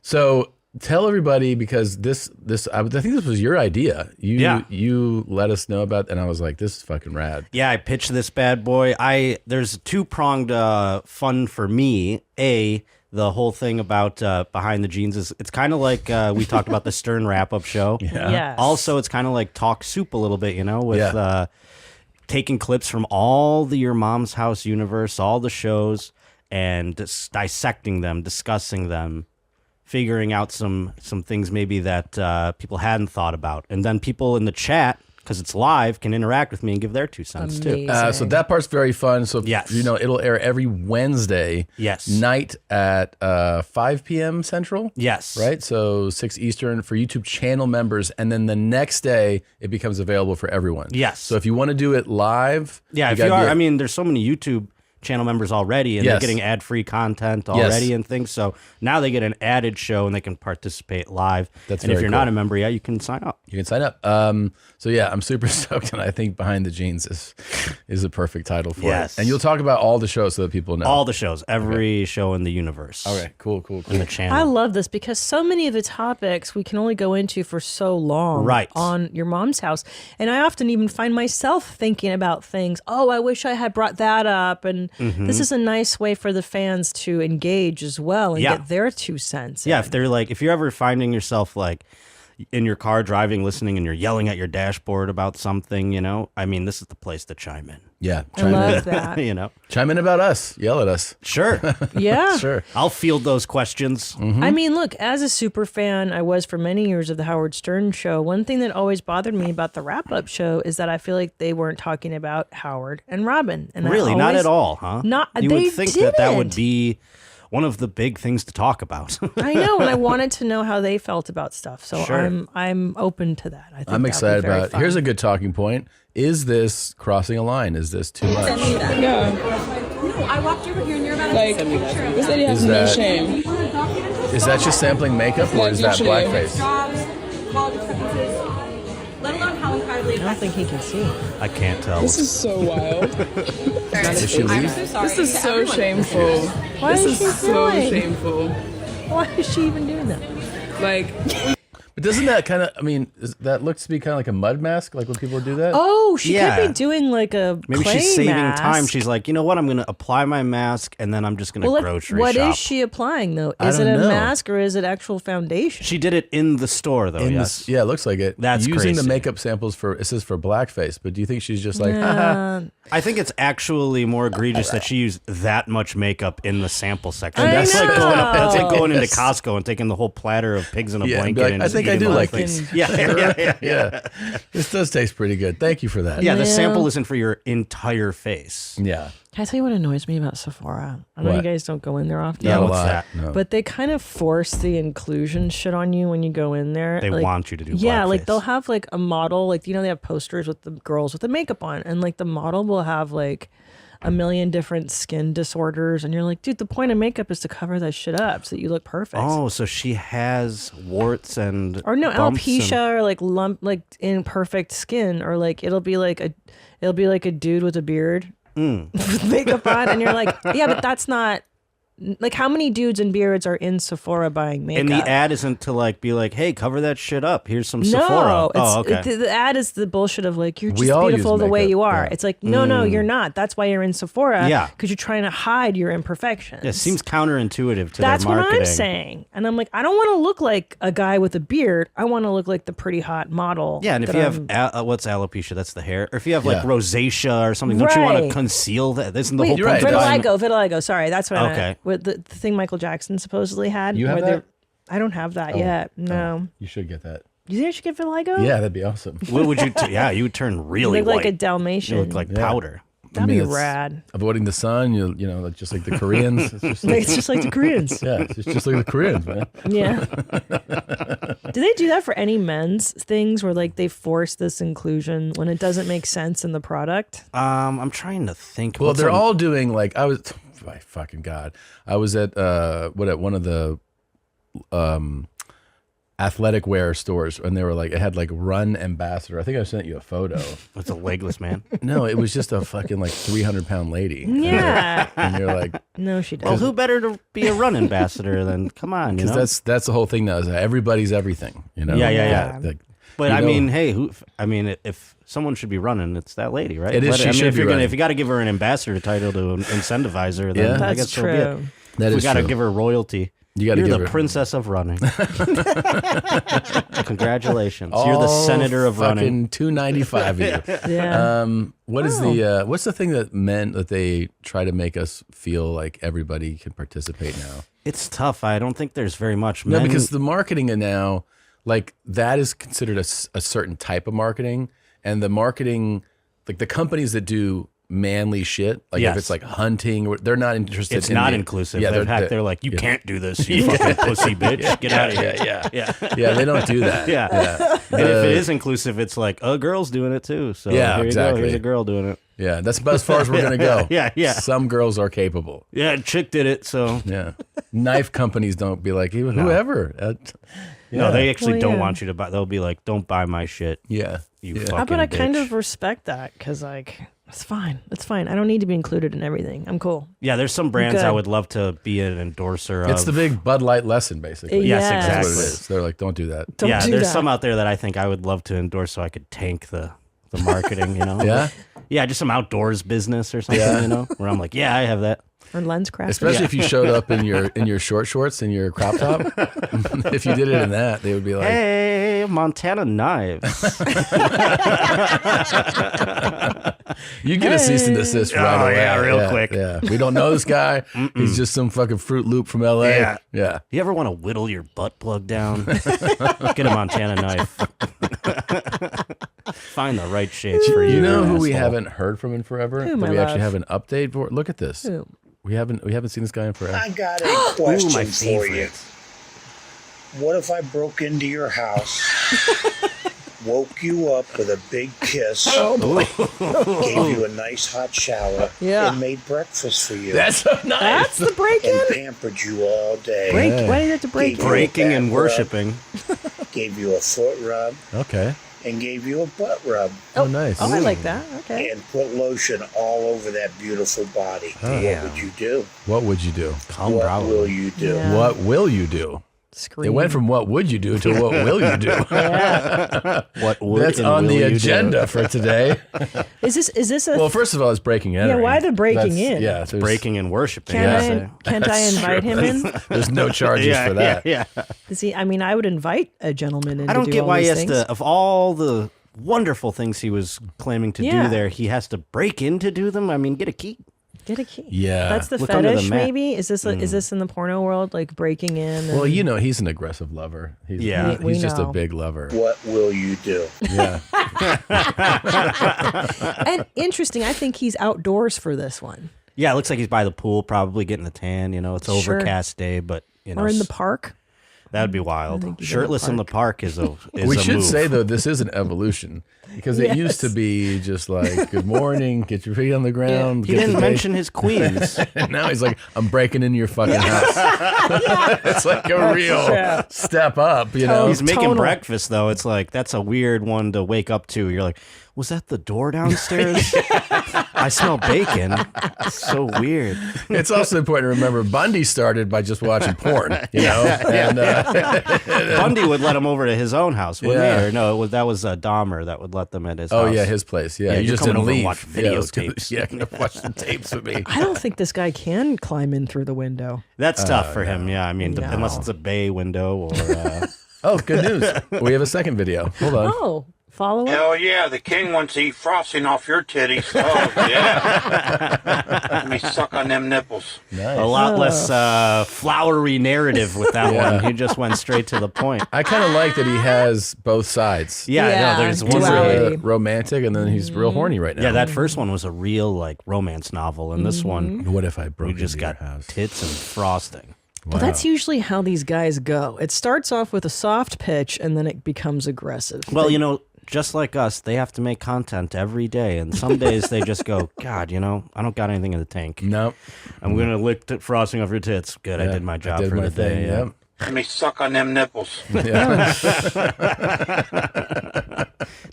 So tell everybody, because this I think this was your idea. You let us know about, and I was like, this is fucking rad. Yeah, I pitched this bad boy. There's a two-pronged fun for me. The whole thing about Behind the Jeans is it's kind of like we talked about the Stern wrap-up show. Yeah. Yes. Also, it's kind of like Talk Soup a little bit, with taking clips from all the Your Mom's House universe, all the shows, and dissecting them, discussing them, figuring out some things maybe that people hadn't thought about. And then people in the chat, because it's live, can interact with me and give their 2 cents too. So that part's very fun. So it'll air every Wednesday night at 5 p.m. Central. Yes. Right? So 6 Eastern for YouTube channel members. And then the next day, it becomes available for everyone. Yes. So if you want to do it live. Yeah, if you are, there's so many YouTube channel members already, and they're getting ad-free content already and things. So now they get an added show and they can participate live. That's and if you're not a member, you can sign up. You can sign up. So yeah, I'm super stoked, and I think Behind the Jeans is a perfect title for it. And you'll talk about all the shows so that people know. All the shows, every show in the universe. Okay, cool. In the channel. I love this because so many of the topics we can only go into for so long on Your Mom's House. And I often even find myself thinking about things, I wish I had brought that up. And this is a nice way for the fans to engage as well and get their 2 cents. Yeah, if you're ever finding yourself like in your car driving, listening, and you're yelling at your dashboard about something, this is the place to chime in. Yeah, I love that. Chime in about us. Yell at us. Sure. Yeah. Sure. I'll field those questions. I mean, look, as a super fan, I was for many years of the Howard Stern show. One thing that always bothered me about the wrap-up show is that I feel like they weren't talking about Howard and Robin. And really? Not at all, huh? You would think that would be one of the big things to talk about. I know, and I wanted to know how they felt about stuff. So I'm open to that. I think I'm excited about it. Here's a good talking point. Is this crossing a line? Is this too much? Yeah. No, I walked over here and you're about to Like, take a picture of this lady has no shame. Is that just sampling makeup, or is that blackface? Let alone how incredibly I don't think he can see. I can't tell. This is so wild. Did she leave? so sorry. This is so shameful. Why This is she is so doing? shameful. Why is she even doing that? Like, But doesn't that kind of, that looks to be kind of like a mud mask, like when people do that? Oh, she could be doing like a Maybe clay she's saving mask. time. She's like, you know what? I'm going to apply my mask, and then I'm just going to grocery What shop. is she applying, though? I Is it don't a know. mask or is it actual foundation? She did it in the store, though, yes. Yeah, it looks like it. That's using the crazy. makeup samples it says for blackface, but do you think she's just like, I think it's actually more egregious that she used that much makeup in the sample section. I That's know. that's like going into Costco and taking the whole platter of pigs in a Yeah, and be blanket. like, and I just think I eating do the like whole thing. these. Yeah. This does taste pretty good. Thank you for that. Yeah, the Yeah. sample isn't for your entire face. Yeah. Can I tell you what annoys me about Sephora? I know What? you guys don't go in there often. Yeah, Not a what's lot. that? No. But they kind of force the inclusion shit on you when you go in there. They want you to do Yeah, like blackface. they'll have like a model, like, they have posters with the girls with the makeup on, and like the model will have like a million different skin disorders, and you're like, dude, the point of makeup is to cover that shit up so that you look perfect. Oh, so she has warts and Or no, bumps alopecia or like like imperfect skin, or like it'll be like a dude with a beard with makeup on, and you're like, yeah, but that's not like, how many dudes and beards are in Sephora buying makeup? And the ad isn't to be like, hey, cover that shit up. Here's some No, Sephora. Oh, okay. the ad is the bullshit of like, you're We just all beautiful use the way makeup, you are. yeah. It's like, no, you're not. That's why you're in Sephora. Yeah. Because you're trying to hide your imperfections. Yeah, it seems counterintuitive to That's their what marketing. I'm saying. And I'm like, I don't want to look like a guy with a beard. I want to look like the pretty hot model. Yeah, and if that you I'm- have what's alopecia? That's the hair. Or if you have like Yeah. rosacea or something, don't you want to Right. conceal that? Isn't the Wait, whole you're right. point? of vitiligo. Sorry, that's what I Okay. meant. With the thing Michael Jackson supposedly had. You have where they're- that? I don't have that yet. No. You should get that. You think I should get vitiligo? Yeah, that'd be awesome. What would you? Yeah, you would turn really You look white. like a Dalmatian. You look like powder. That'd be it's rad. Avoiding the sun, like just like the Koreans. It's just like, It's just like the Koreans. yeah, it's just like the Koreans, man. Yeah. Do they do that for any men's things where like they force this inclusion when it doesn't make sense in the product? I'm trying to think. Well, they're all doing like my fucking God. I was at one of the athletic wear stores, and they were like, it had like Run Ambassador. I think I sent you a photo. It's a legless man. No, it was just a fucking like 300-pound lady. Yeah. And you're like, no, she doesn't. Well, who better to be a run ambassador than? Come on, you know. Because that's the whole thing now. Is that everybody's everything. You know. Yeah. Like, but I mean, hey, if someone should be running, it's that lady, right? It is. If you got to give her an ambassador title to incentivize her, then I guess so be it. That is we got to true. give her royalty. You're the princess of running. Congratulations. You're the senator of running. $295 of you. Yeah. What's the thing that men that they try to make us feel like everybody can participate now? It's tough. I don't think there's very much. No, because the marketing and now, like that is considered a certain type of marketing, and the marketing, like the companies that do manly shit, like if it's like hunting, they're not interested. It's not inclusive. Yeah, they're like, you can't do this, you fucking pussy bitch. Get out of here. Yeah, they don't do that. And if it is inclusive, it's like a girl's doing it too. So here you go. Here's a girl doing it. Yeah, that's about as far as we're gonna go. Yeah. Some girls are capable. Yeah, chick did it. So yeah, knife companies don't be like whoever. No, they actually don't want you to buy. They'll be like, don't buy my shit. Yeah, you fucking But I bitch. kind of respect that because like. It's fine. It's fine. I don't need to be included in everything. I'm cool. Yeah, there's some brands I would love to be an endorser of. It's the big Bud Light lesson, basically. Yes, exactly. That's what it is. They're like, don't do that. There's some out there that I think I would love to endorse so I could tank the marketing, you know? Yeah? Yeah, just some outdoors business or something, you know? Where I'm like, yeah, I have that. Or lens craft. Especially if you showed up in your short shorts and your crop top. If you did it in that, they would be like, hey, Montana knives. You get a cease and desist right away. Yeah, real quick. Yeah, we don't know this guy. He's just some fucking Fruit Loop from LA. Yeah. You ever want to whittle your butt plug down? Get a Montana knife. Find the right shades for you. You know who we haven't heard from in forever? Who, that my we actually love? have an update for. Look at this. Who? We haven't seen this guy in forever. I got a question my for you. favorite. What if I broke into your house, woke you up with a big kiss, gave you a nice hot shower, and made breakfast for you? That's so nice. That's the break-in? And pampered you all day. Why do you have to break in? Breaking and worshiping. Gave you a foot rub. Okay. And gave you a butt rub. Oh, nice. Oh, I like that. Okay. And put lotion all over that beautiful body. What would you do? What would you do? What will you do? Yeah. What will you do? Scream. It went from what would you do to what will you do? What would That's and on will the you agenda do? for today. Is this a Well, first of all, it's breaking in. Yeah, why the breaking in? Yeah, there's- Breaking and worshiping. Can't I That's invite true. him in? There's no charges for that. Yeah. Is he? I mean, I would invite a gentleman in. I don't to do get all why he these has things. to, of all the wonderful things he was claiming to Yeah. do there, he has to break in to do them. I mean, get a key. Get a key. Yeah. That's the Look under the fetish. mat. Maybe is this is this in the porno world, like breaking in? Well, and- you know, he's an aggressive lover. He's, Yeah. We he's just a know. big lover. What will you do? Yeah. And interesting. I think he's outdoors for this one, Yeah, it looks like he's by the pool, probably getting a tan. You know, it's Sure. overcast day, but you know, or in the park. that'd be wild. think he's in the Shirtless in the park is a We should move. say though, this is an evolution because it used to Yes. be just like, "Good morning, get your feet on the ground." He get didn't the day- mention his queens. And now he's like, "I'm breaking into your fucking house." It's like a real step up, you know. He's making Tonal. breakfast though. It's like that's a weird one to wake up to. You're like, was that the door downstairs? I smell bacon. It's so weird. It's also important to remember Bundy started by just watching porn, you know. And Bundy would let him over to his own house, wouldn't Yeah. he? Or no, that was Dahmer that would let them at his oh house. yeah, his place. Yeah, Yeah, you you're just coming didn't over and leave. watch Yeah, I was gonna- videotapes. Yeah, gonna watch the tapes with me. I don't think this guy can climb in through the window. That's tough for him. Yeah, I mean, No. unless it's a bay window or. Oh, good news. We have a second video. Hold on. Oh, follow up. Hell yeah, the king wants to eat frosting off your titties. Oh yeah. Let me suck on them nipples. Nice. A lot less flowery narrative with that Yeah. one. He just went straight to the point. I kind of like that he has both sides. Yeah, Yeah, no, there's He's one where duality. romantic, and then he's real horny right now. yeah, that first one was a real like romance novel, and this one What if I broke we just into got your house? tits and frosting. Well, that's usually how these guys go. It starts off with a soft pitch and then it becomes aggressive. Well, you know, just like us, they have to make content every day. And some days they just go, God, you know, I don't got anything in the tank. Nope. I'm going to lick the frosting off your tits. Good, I did my job for the day. Yeah. Let me suck on them nipples.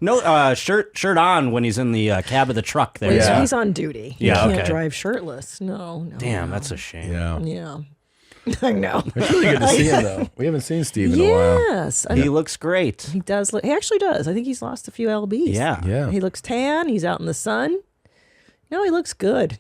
No shirt on when he's in the cab of the truck there. Well, he's on duty. He can't drive shirtless. No. Damn, that's a shame. Yeah. I know. It's really good to see him, though. We haven't seen Steve in a while. Yes. He looks great. He does. He actually does. I think he's lost a few lbs. Yeah. He looks tan. He's out in the sun. No, he looks good.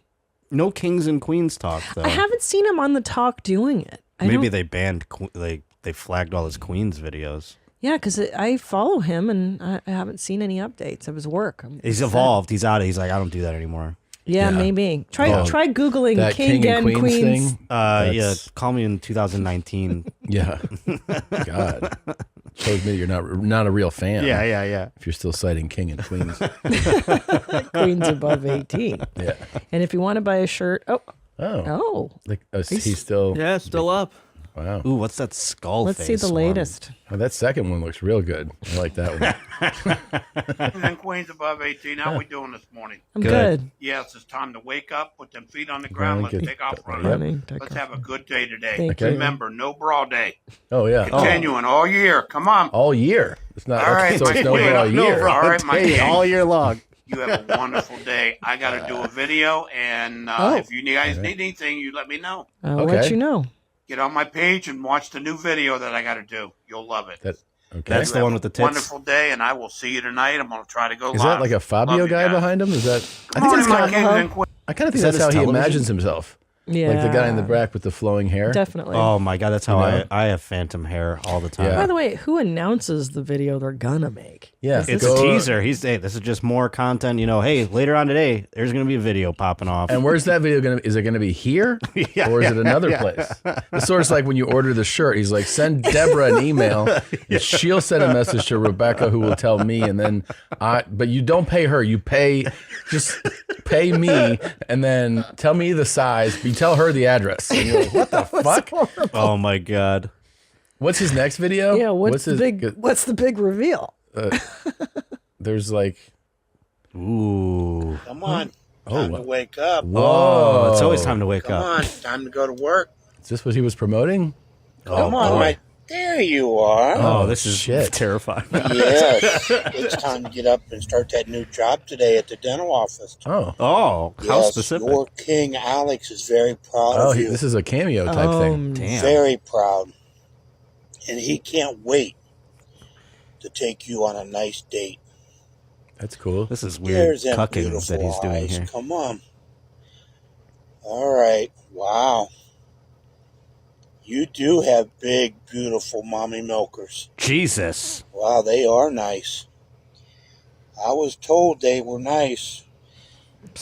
No kings and queens talk, though. I haven't seen him on the talk doing it. Maybe they banned, they flagged all his queens videos. Yeah, because I follow him and I haven't seen any updates of his work. He's evolved. He's out. He's like, I don't do that anymore. Yeah, maybe. Try Googling that King and Queens. Yeah, call me in 2019. Yeah. God. Shows me you're not a real fan. Yeah. If you're still citing king and queens. Queens above 18. Yeah. And if you want to buy a shirt, Like, he's still... Yeah, still up. Wow. Ooh, what's that skull Let's face see the one? latest. Oh, that second one looks real good. I like that one. And Queens above 18, how we doing this morning? I'm good. Yes, it's time to wake up, put them feet on the ground, let's take off running. Let's have a good day today. Thank you. Remember, no bra day. Oh, yeah. Continuing all year. Come on. All year. It's not All right, so it's my no queen. bra year. All right, my Hey, king. all year long. You have a wonderful day. I got to do a video, and if you guys need anything, you let me know. I'll let you know. Get on my page and watch the new video that I got to do. You'll love it. That's the one with the tits. Wonderful day, and I will see you tonight. I'm going to try to go live. Is that like a Fabio guy behind him? Is that? I think I kind of think that's how he imagines himself. Yeah. Like the guy in the back with the flowing hair. Definitely. Oh my God, that's how I have phantom hair all the time. By the way, who announces the video they're gonna make? Yeah, it's a teaser. Hey, this is just more content. You know, hey, later on today, there's gonna be a video popping off. And where's that video gonna? Is it gonna be here, or is it another place? It's sort of like when you order the shirt. He's like, send Deborah an email. And she'll send a message to Rebecca, who will tell me, and then but you don't pay her. You just pay me, and then tell me the size. But you tell her the address. And you're like, what the fuck? Oh my God. What's his next video? Yeah, what's the big reveal? There's like, ooh. Come on. Time to wake up. Whoa. It's always time to wake Come up. on. Time to go to work. Is this what he was promoting? Come on, right there you are. Oh, this is terrifying. Yes. It's time to get up and start that new job today at the dental office. Oh, how specific? Your king, Alex, is very proud of you. This is a cameo type thing. Damn. Very proud. And he can't wait to take you on a nice date. That's cool. This is weird There's them cucking beautiful that he's doing eyes. here. Come on. All right. Wow. You do have big, beautiful mommy milkers. Jesus. Wow, they are nice. I was told they were nice.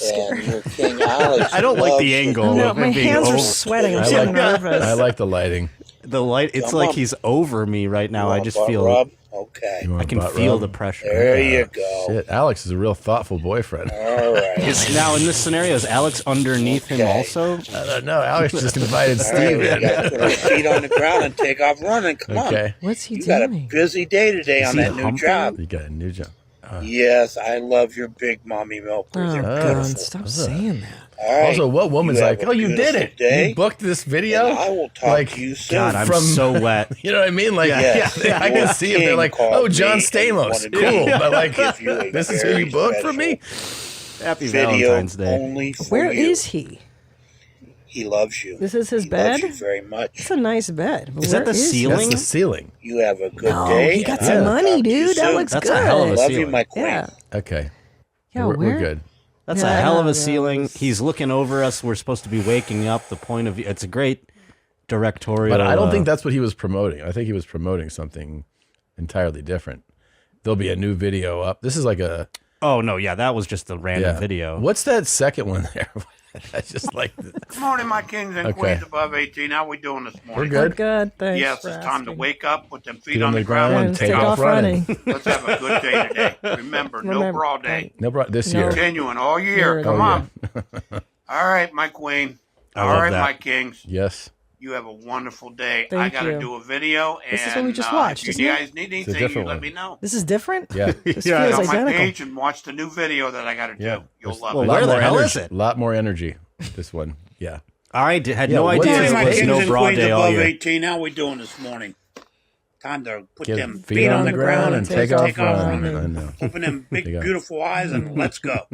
And your King Alex. I don't like the angle. No, my hands are sweating. I'm so nervous. I like the lighting. The light, it's like he's over me right now. I just feel rub? Okay. You want I a can butt feel rub? the pressure. There you go. Shit, Alex is a real thoughtful boyfriend. All right. Now in this scenario, is Alex underneath him also? I don't know. Alex just invited All Steve right, in. we gotta put our feet on the ground and take off running. Come on. Okay. What's he You got a doing? busy day today Is on he that new humping? job. You got a new job. Yes, I love your big mommy milkers. They're Oh, beautiful. God, stop saying that. All right. Also, what woman's You like, have a oh, you did beautiful it. day, You booked this video? and I will talk like, to you soon. God, I'm so wet. You know what I mean? Like, Yes. yeah, I can Your see them. They're king like, called oh, John me and Stamos. wanted Cool. to But like, give you a this is who you very booked for me? Happy video Valentine's Day. only for Where you. is he? He loves you. This is his He bed? loves you very much. It's a nice bed. But Is that where the he? ceiling? That's the ceiling. You have a good No, day. he got and some I will money, talk to you dude. That soon. looks That's good. a hell of a Love ceiling. you, my queen. Yeah. Okay. Yeah, we're where? good. That's a hell of a ceiling. He's looking over us. We're supposed to be waking up. The point of view. It's a great directorial. But I don't think that's what he was promoting. I think he was promoting something entirely different. There'll be a new video up. This is like a... Oh, no. Yeah, that was just a random video. What's that second one there? I just like... Good morning, my kings and Okay. queens above 18. How we doing this morning? We're good. Good, thanks. Yes, for it's time to asking. wake up, put them feet Get on the ground, and and take off running. Let's have a good day today. Remember, no bra day. No, this year. Continuing all year. Year. Come Oh, on. All right, my queen. I All love right, that. my kings. Yes. You have a wonderful day. Thank I got to you. do a video. And, This is what we just watched, if isn't you it? guys need It's a anything, you different let one. me know. This is different? Yeah. This Get feels on my identical. page and watch the new video that I got to do. Yeah. You'll There's love a it. lot Where the more hell energy. is it? A lot more energy. This one. Yeah. I had Yeah, no what idea is it My was kings no and bra queens day all above year. 18, how we doing this morning? Time to put Get them feet on the ground and take off running. I know. Open them big, Take off. beautiful eyes and let's go.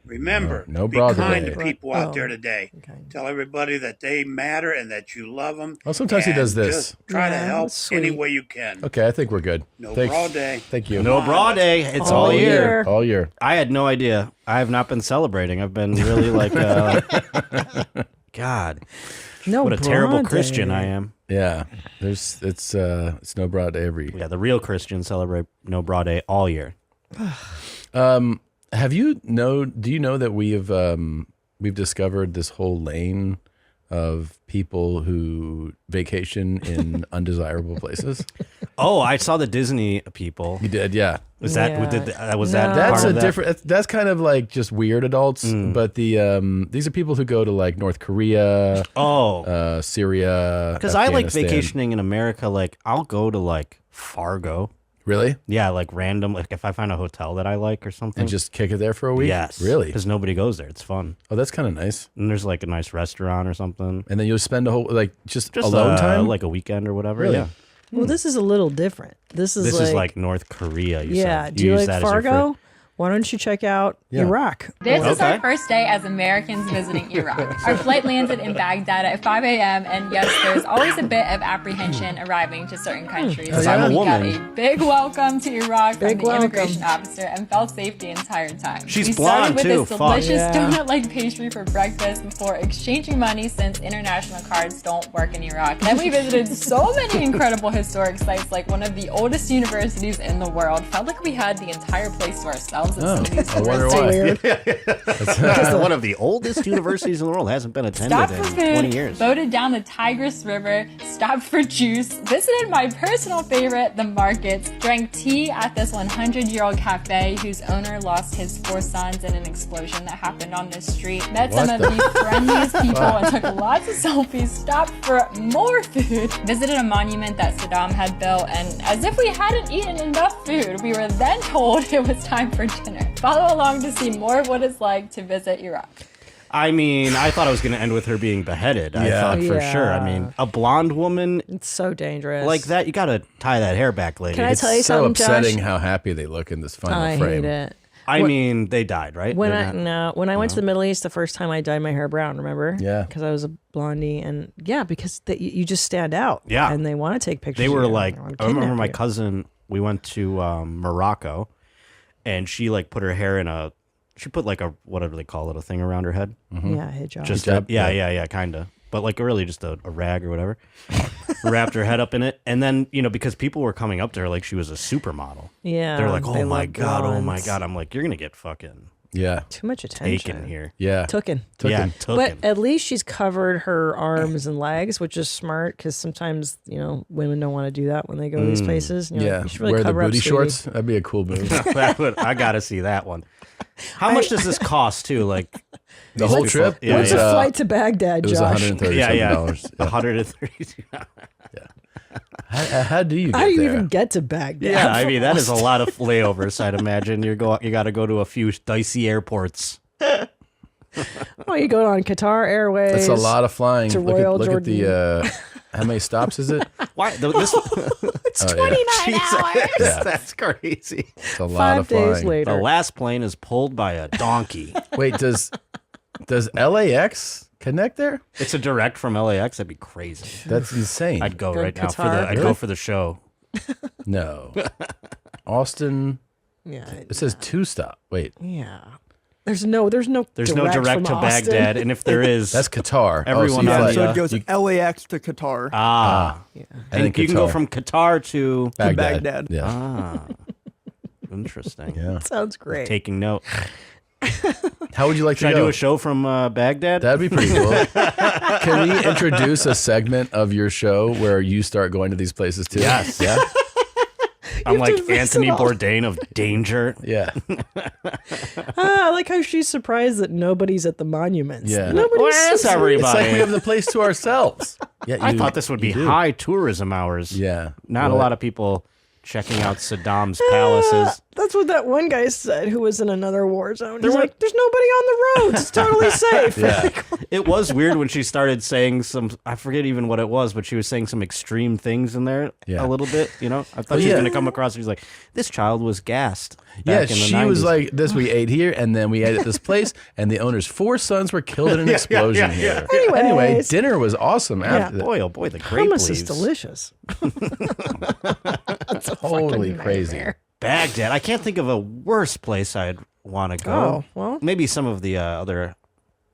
Remember, No be bra kind today. to people out there today. Tell everybody that they matter and that you love them. Well, sometimes he does this. Just try to Yeah, help that's sweet. any way you can. Okay, I think we're good. No Thanks. bra day. Thank you. No bra day. It's All all year. year. All year. I had no idea. I have not been celebrating. I've been really like, God, No, what a terrible bra Christian day. I am. Yeah. It's no bra day every. Yeah, the real Christians celebrate no bra day all year. Do you know that we've discovered this whole lane of people who vacation in undesirable places? Oh, I saw the Disney people. You did, yeah. Was that Yeah. was No. that That's part a of that? different. That's kind of like just weird adults. But these are people who go to like North Korea, Syria. Because I like Afghanistan. vacationing in America. Like I'll go to like Fargo. Really? Yeah, like random. Like if I find a hotel that I like or something, And just kick it there for a week? Yes, Really? because nobody goes there. It's fun. Oh, that's kind of nice. And there's like a nice restaurant or something. And then you'll spend a whole just Just alone time, like a weekend or whatever. Really? Yeah. Well, this is a little different. This is like North Korea. You yeah. said. Do you use like that as your Fargo? Why don't you check out Iraq? This is our first day as Americans visiting Iraq. Our flight landed in Baghdad at 5 a.m. And yes, there's always a bit of apprehension arriving to certain countries. Because I'm a We got woman. a big welcome to Iraq Big from the welcome. immigration officer and felt safe the entire time. She's we started blonde, with too. this Fuck. delicious Yeah. donut-like pastry for breakfast before exchanging money since international cards don't work in Iraq. Then we visited so many incredible historic sites like one of the oldest universities in the world. Felt like we had the entire place to ourselves at some of these I wonder That's why. weird. One of the oldest universities in the world hasn't been attended Stopped in for food, 20 years. boated down the Tigris River, stopped for juice, visited my personal favorite, the markets, drank tea at this 100-year-old cafe whose owner lost his 4 sons in an explosion that happened on this street, met some of the friendliest people and took lots of selfies, stopped for more food, visited a monument that Saddam had built, and as if we hadn't eaten enough food, we were then told it was time for dinner. Follow along to see more of what it's like to visit Iraq. I mean, I thought I was going to end with her being beheaded. I Yeah. thought for Yeah. sure. I mean, a blonde woman It's so dangerous. like that, you got to tie that hair back, lady. Can I tell you So something, upsetting Josh? how happy they look in this final I frame. hate it. I mean, they died, right? When They're I not- when I went to the Middle East the first time, I dyed my hair brown. Remember? Yeah. Because I was a blondie, and because you just stand out. Yeah. And they want to take pictures. They of were you. like, They wanna I remember kidnap my you. cousin, we went to Morocco, and she like put her hair in she put like a, whatever they call it, a thing around her head. Yeah, hijab. Just Hijab? yeah, kind of. But like really just a rag or whatever. Wrapped her head up in it. And then, because people were coming up to her like she was a supermodel. Yeah, They're like, they oh my love God, oh my blondes. God. I'm like, you're going to get fucking Yeah. Too much attention. taken here. Yeah. Tooken. Yeah, But at least she's covered her arms and legs, which is smart because sometimes, women don't want to do that when they go to these places. And you're Yeah. like, you should really Wear the cover up, booty sweetie. shorts. That'd be a cool move. I got to see that one. How much does this cost too? Like The whole trip? Yeah, What's a flight to Baghdad, It was Josh? $137. Yeah. $130. How do you get How do you there? even get to Baghdad? Yeah, I mean that is a lot of layovers. I'd imagine you got to go to a few dicey airports. Oh, you go on Qatar Airways. That's a lot of flying. to Look Royal at Jordan. the how many stops is it? Why? This It's Oh, yeah. 29 hours. Yeah. That's crazy. It's a lot 5 of days flying. later. The last plane is pulled by a donkey. Wait, does LAX connect there? It's a direct from LAX. That'd be crazy. That's insane. I'd go Go right now Qatar. I'd go for the show. No. Austin. Yeah. It says 2 stop. Wait. Yeah. There's no There's no direct from to Austin. Baghdad, and if there is, That's Qatar. Everyone so on you the- fly- So it goes you- LAX to Qatar. and then and you can go Qatar. from Qatar to Baghdad. Yeah. Interesting. Yeah. Sounds great. Taking note. How would you like Should to I go? do a show from Baghdad? That'd be pretty cool. Can we introduce a segment of your show where you start going to these places too? Yes. Yeah. I'm like Anthony Bourdain of Danger. Yeah. I like how she's surprised that nobody's at the monuments. Yeah. Where's everybody? It's like we have the place to ourselves. Yeah, I thought this would be high tourism hours. Yeah. Not a lot of people checking out Saddam's palaces. That's what that one guy said who was in another war zone. He's like, there's nobody on the roads. It's totally safe. Yeah. It was weird when she started saying some, I forget even what it was, but she was saying some extreme things in there a little bit, you know? I thought she was going to come across and she's like, this child was gassed. Yeah, back in the she 90s. was like, this, we ate here, and then we ate at this place, and the owner's 4 sons were killed in an explosion here. Anyway, dinner was awesome after that. Boy, oh boy, the grape Hummus leaves. is delicious. That's totally crazy. Baghdad. I can't think of a worse place I'd want to go. Oh, well. Maybe some of the other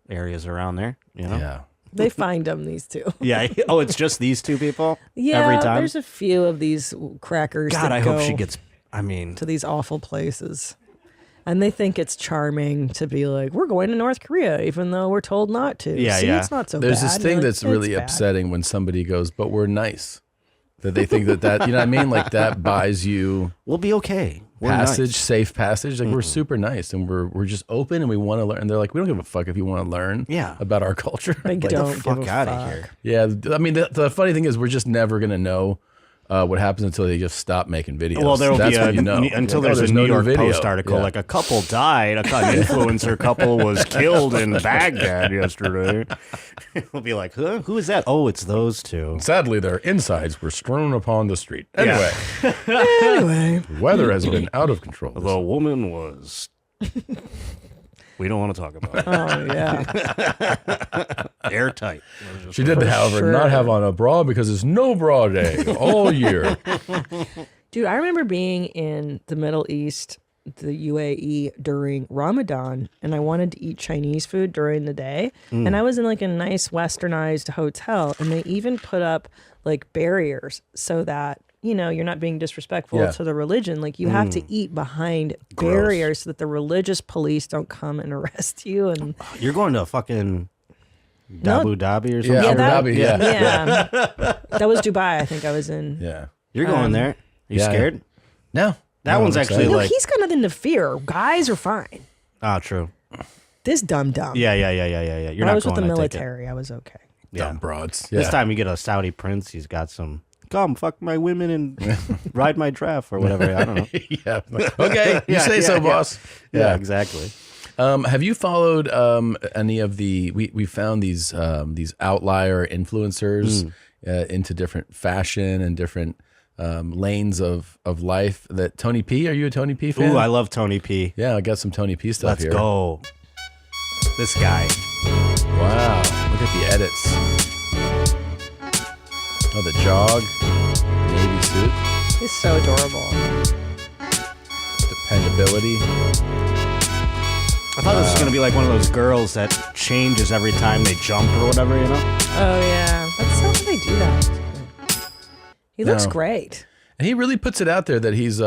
areas around there, you know? Yeah. They find them, these two. Yeah. Oh, it's just these two people? Yeah, Every time? there's a few of these crackers God, that I go hope she gets, I mean. to these awful places. And they think it's charming to be like, we're going to North Korea, even though we're told not to. Yeah, See, yeah. it's not so There's bad. this thing You're that's like, really "It's bad." upsetting when somebody goes, but we're nice. That they think that, you know what I mean? Like that buys you We'll be okay. We're passage, nice. safe passage. Like we're super nice and we're just open and we want to learn. And they're like, we don't give a fuck if you want to learn about our culture. They Like, don't the give fuck a out fuck. of here. Yeah, I mean, the funny thing is we're just never going to know what happens until they just stop making videos. Well, there will That's be when you know. until Like, there's a no New York video. Post article Yeah. like a couple died, an influencer couple was killed in Baghdad yesterday. We'll be like, huh? Who is that? Oh, it's those two. Sadly, their insides were strewn upon the street. Yeah. Anyway, Anyway. the weather has been out of control. The woman was. We don't want to talk about it. Oh, yeah. Airtight. She did, however, not have on a bra because it's no bra day all year. Dude, I remember being in the Middle East, the UAE, during Ramadan, and I wanted to eat Chinese food during the day. And I was in like a nice westernized hotel, and they even put up like barriers so that, you know, you're not being disrespectful to the religion. Like you have to eat behind barriers so that the religious police don't come and arrest you. And You're going to fucking Abu Dhabi or something? Yeah, Abu Dhabi, yeah. That was Dubai, I think I was in. Yeah. You're going there? Are you scared? No. That one's actually No, like. he's got nothing to fear. Guys are fine. Ah, true. This dumb. Yeah. You're When not I was going, with the I take it. military. I was okay. Dumb broads. This time you get a Saudi prince. He's got some. Come fuck my women and ride my draft or whatever. I don't know. Yeah. Okay. You say so, boss. Yeah, exactly. Have you followed any of the? We found these outlier influencers into different fashion and different lanes of life. That Tony P. Are you a Tony P. fan? Ooh, I love Tony P. Yeah, I got some Tony P. stuff Let's here. go. This guy. Wow. Look at the edits. Oh, the jog, navy suit, He's so adorable. dependability. I thought this was going to be like one of those girls that changes every time they jump or whatever, you know? Oh, yeah. That's not how they do that. He looks No. great. And he really puts it out there that he's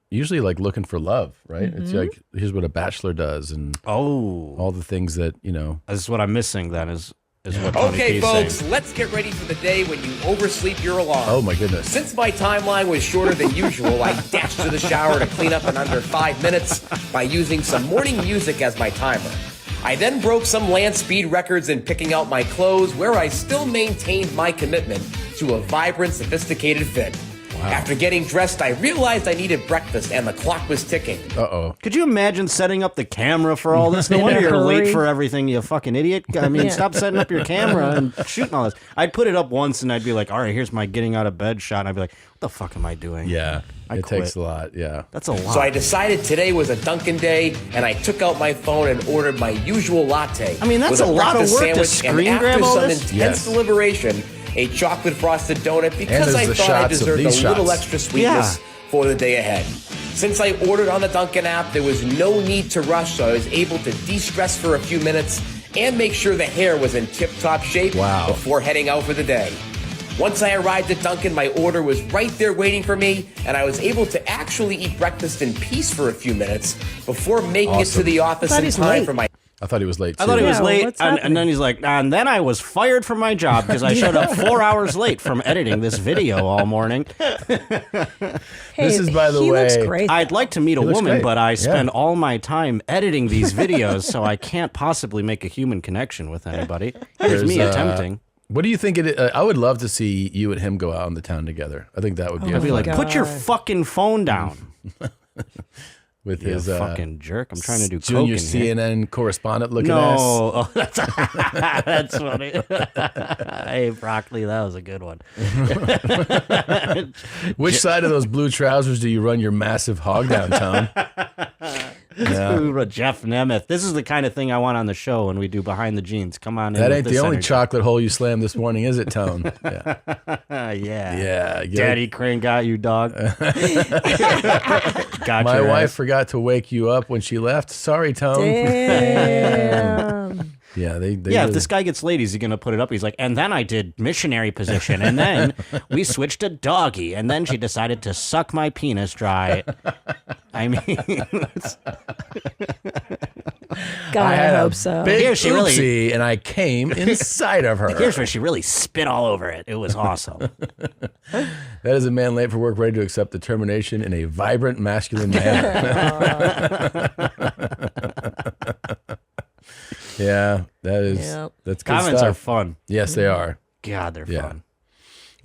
usually like looking for love, right? It's like, here's what a bachelor does and all the things that, you know. This is what I'm missing then is what Tony P Okay, is folks, saying. let's get ready for the day when you oversleep your alarm. Oh, my goodness. Since my timeline was shorter than usual, I dashed to the shower to clean up in under 5 minutes by using some morning music as my timer. I then broke some land speed records in picking out my clothes, where I still maintained my commitment to a vibrant, sophisticated fit. After getting dressed, I realized I needed breakfast and the clock was ticking. Uh-oh. Could you imagine setting up the camera for all this? No In a wonder you're late hurry. for everything, you fucking idiot. I mean, Yeah. stop setting up your camera and shooting all this. I'd put it up once and I'd be like, all right, here's my getting out of bed shot. And I'd be like, what the fuck am I doing? Yeah. I It quit. takes a lot. Yeah. That's a lot. So I decided today was a Dunkin' day, and I took out my phone and ordered my usual latte. I mean, that's with a lot of breakfast work to sandwich, screen and grab after all some this? intense Yes. deliberation, a chocolate frosted donut because there's I the thought I shots of deserved a these little shots. extra sweetness for the day ahead. Since I ordered on the Dunkin' app, there was no need to rush, so I was able to de-stress for a few minutes and make sure the hair was in tip-top shape before heading out for the day. Once I arrived at Dunkin', my order was right there waiting for me, and I was able to actually eat breakfast in peace for a few minutes before making it to the office Glad in he's time late. for my... I thought he was late, too. I thought he was late, and then he's like, and then I was fired from my job because I showed up 4 hours late from editing this video all morning. This is, by the way... I'd like to meet a woman, great. but I spend all my time editing these videos, so I can't possibly make a human connection with anybody. Here's me attempting. What do you think it is? I would love to see you and him go out on the town together. I think that would be I'd be like, put your fucking phone down. With You his fucking jerk. I'm trying to do junior coke in here. CNN correspondent looking No, ass. oh, that's funny. Hey, broccoli, that was a good one. Which side of those blue trousers do you run your massive hog down, Tom? Ooh, Jeff Nemeth. This is the kind of thing I want on the show when we do Behind the Jeans. Come on in. That with ain't this the only energy. chocolate hole you slammed this morning, is it, Tone? Yeah. Yeah. Yeah. Daddy Crane got you, dog. Got My your wife ass. forgot to wake you up when she left. Sorry, Tone. Damn. Yeah, they If really- this guy gets laid, is he going to put it up? He's like, and then I did missionary position, and then we switched to doggy, and then she decided to suck my penis dry. I mean, God, I had a hope so. Big Here she really- oopsie, and I came inside of her. here's where she really spit all over it. It was awesome. That is a man late for work, ready to accept the termination in a vibrant, masculine manner. Yeah, that is. Yep. That's good Comments stuff. are fun. Yes, they are. God, they're fun.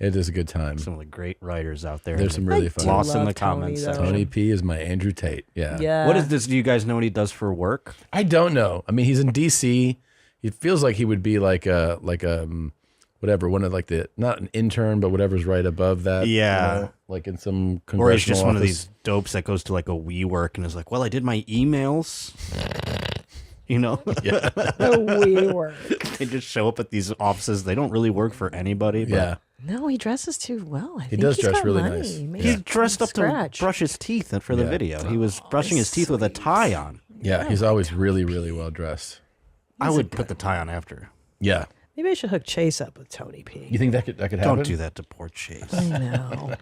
It is a good time. Some of the great writers out there. There's some really fun. Lost in the love Tony, comments though. section. Tony P is my Andrew Tate. Yeah. Yeah. What is this? Do you guys know what he does for work? I don't know. I mean, he's in D.C. It feels like he would be like a whatever, one of like the, not an intern, but whatever's right above that. Yeah. You know, like in some congressional Or he's just one of office. these dopes that goes to like a WeWork and is like, well, I did my emails. You know? Yeah. We work. They just show up at these offices. They don't really work for anybody. But Yeah. No, he dresses too well. I think does he's dress got really money. nice. He makes He it dressed from up to scratch. brush his teeth for the Yeah. video. He was brushing his teeth with a tie on. Yeah, he's always really, really well dressed. I would put the tie on after. Yeah. Maybe I should hook Chase up with Tony P. You think that could happen? Don't do that to poor Chase. I know.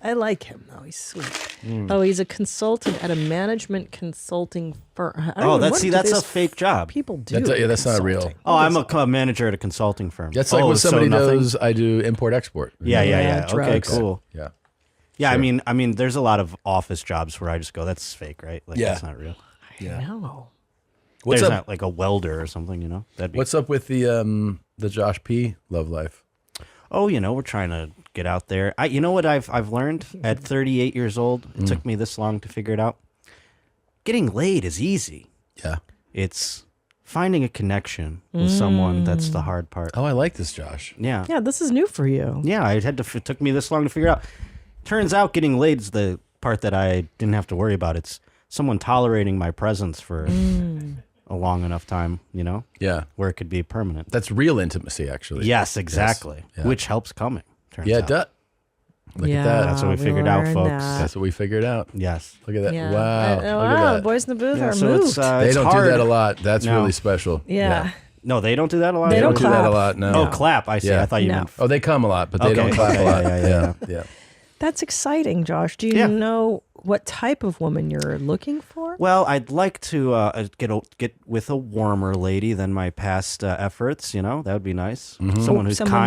I like him though. He's sweet. Mm. Oh, he's a consultant at a management consulting firm. I don't Oh, even- what that's do that's a these fake job. People do. That's not real. consulting? Oh, I'm a manager at a consulting firm. That's like oh, what somebody so nothing? does. I do import-export. Yeah. Okay, drugs. cool. Yeah. Yeah, Sure. I mean, there's a lot of office jobs where I just go, that's fake, right? Like, Yeah. that's not real. Yeah. No. What's There's up? not like a welder or something, you know? That'd be. What's up with the Josh P love life? Oh, you know, we're trying to get out there. You know what I've learned at 38 years old? It took me this long to figure it out. Getting laid is easy. Yeah. It's finding a connection with someone that's the hard part. Oh, I like this, Josh. Yeah. Yeah, this is new for you. Yeah, it took me this long to figure out. Turns out getting laid is the part that I didn't have to worry about. It's someone tolerating my presence for a long enough time, you know? Yeah. Where it could be permanent. That's real intimacy, actually. Yes, exactly. Yes. Yeah. Which helps coming. Turns Yeah, out. it does. Look Yeah, at that. That's what we figured out, learned folks. that. That's what we figured out. Yes. Look at that. Yeah. Wow. Look wow, at the that. boys in the booth Yeah, are so moved. it's, They it's don't hard. do that a lot. That's No. really special. yeah. No, they don't do that a lot. They They don't don't do that clap. a lot. No. Oh, clap! I see. Yeah. I thought you No. meant. Oh, they come a lot, but they Okay, don't clap okay, a lot. yeah. Yeah. That's exciting, Josh. Do you Yeah. know what type of woman you're looking for? Well, I'd like to get with a warmer lady than my past efforts. You know, that would be nice. Someone who's Someone kind.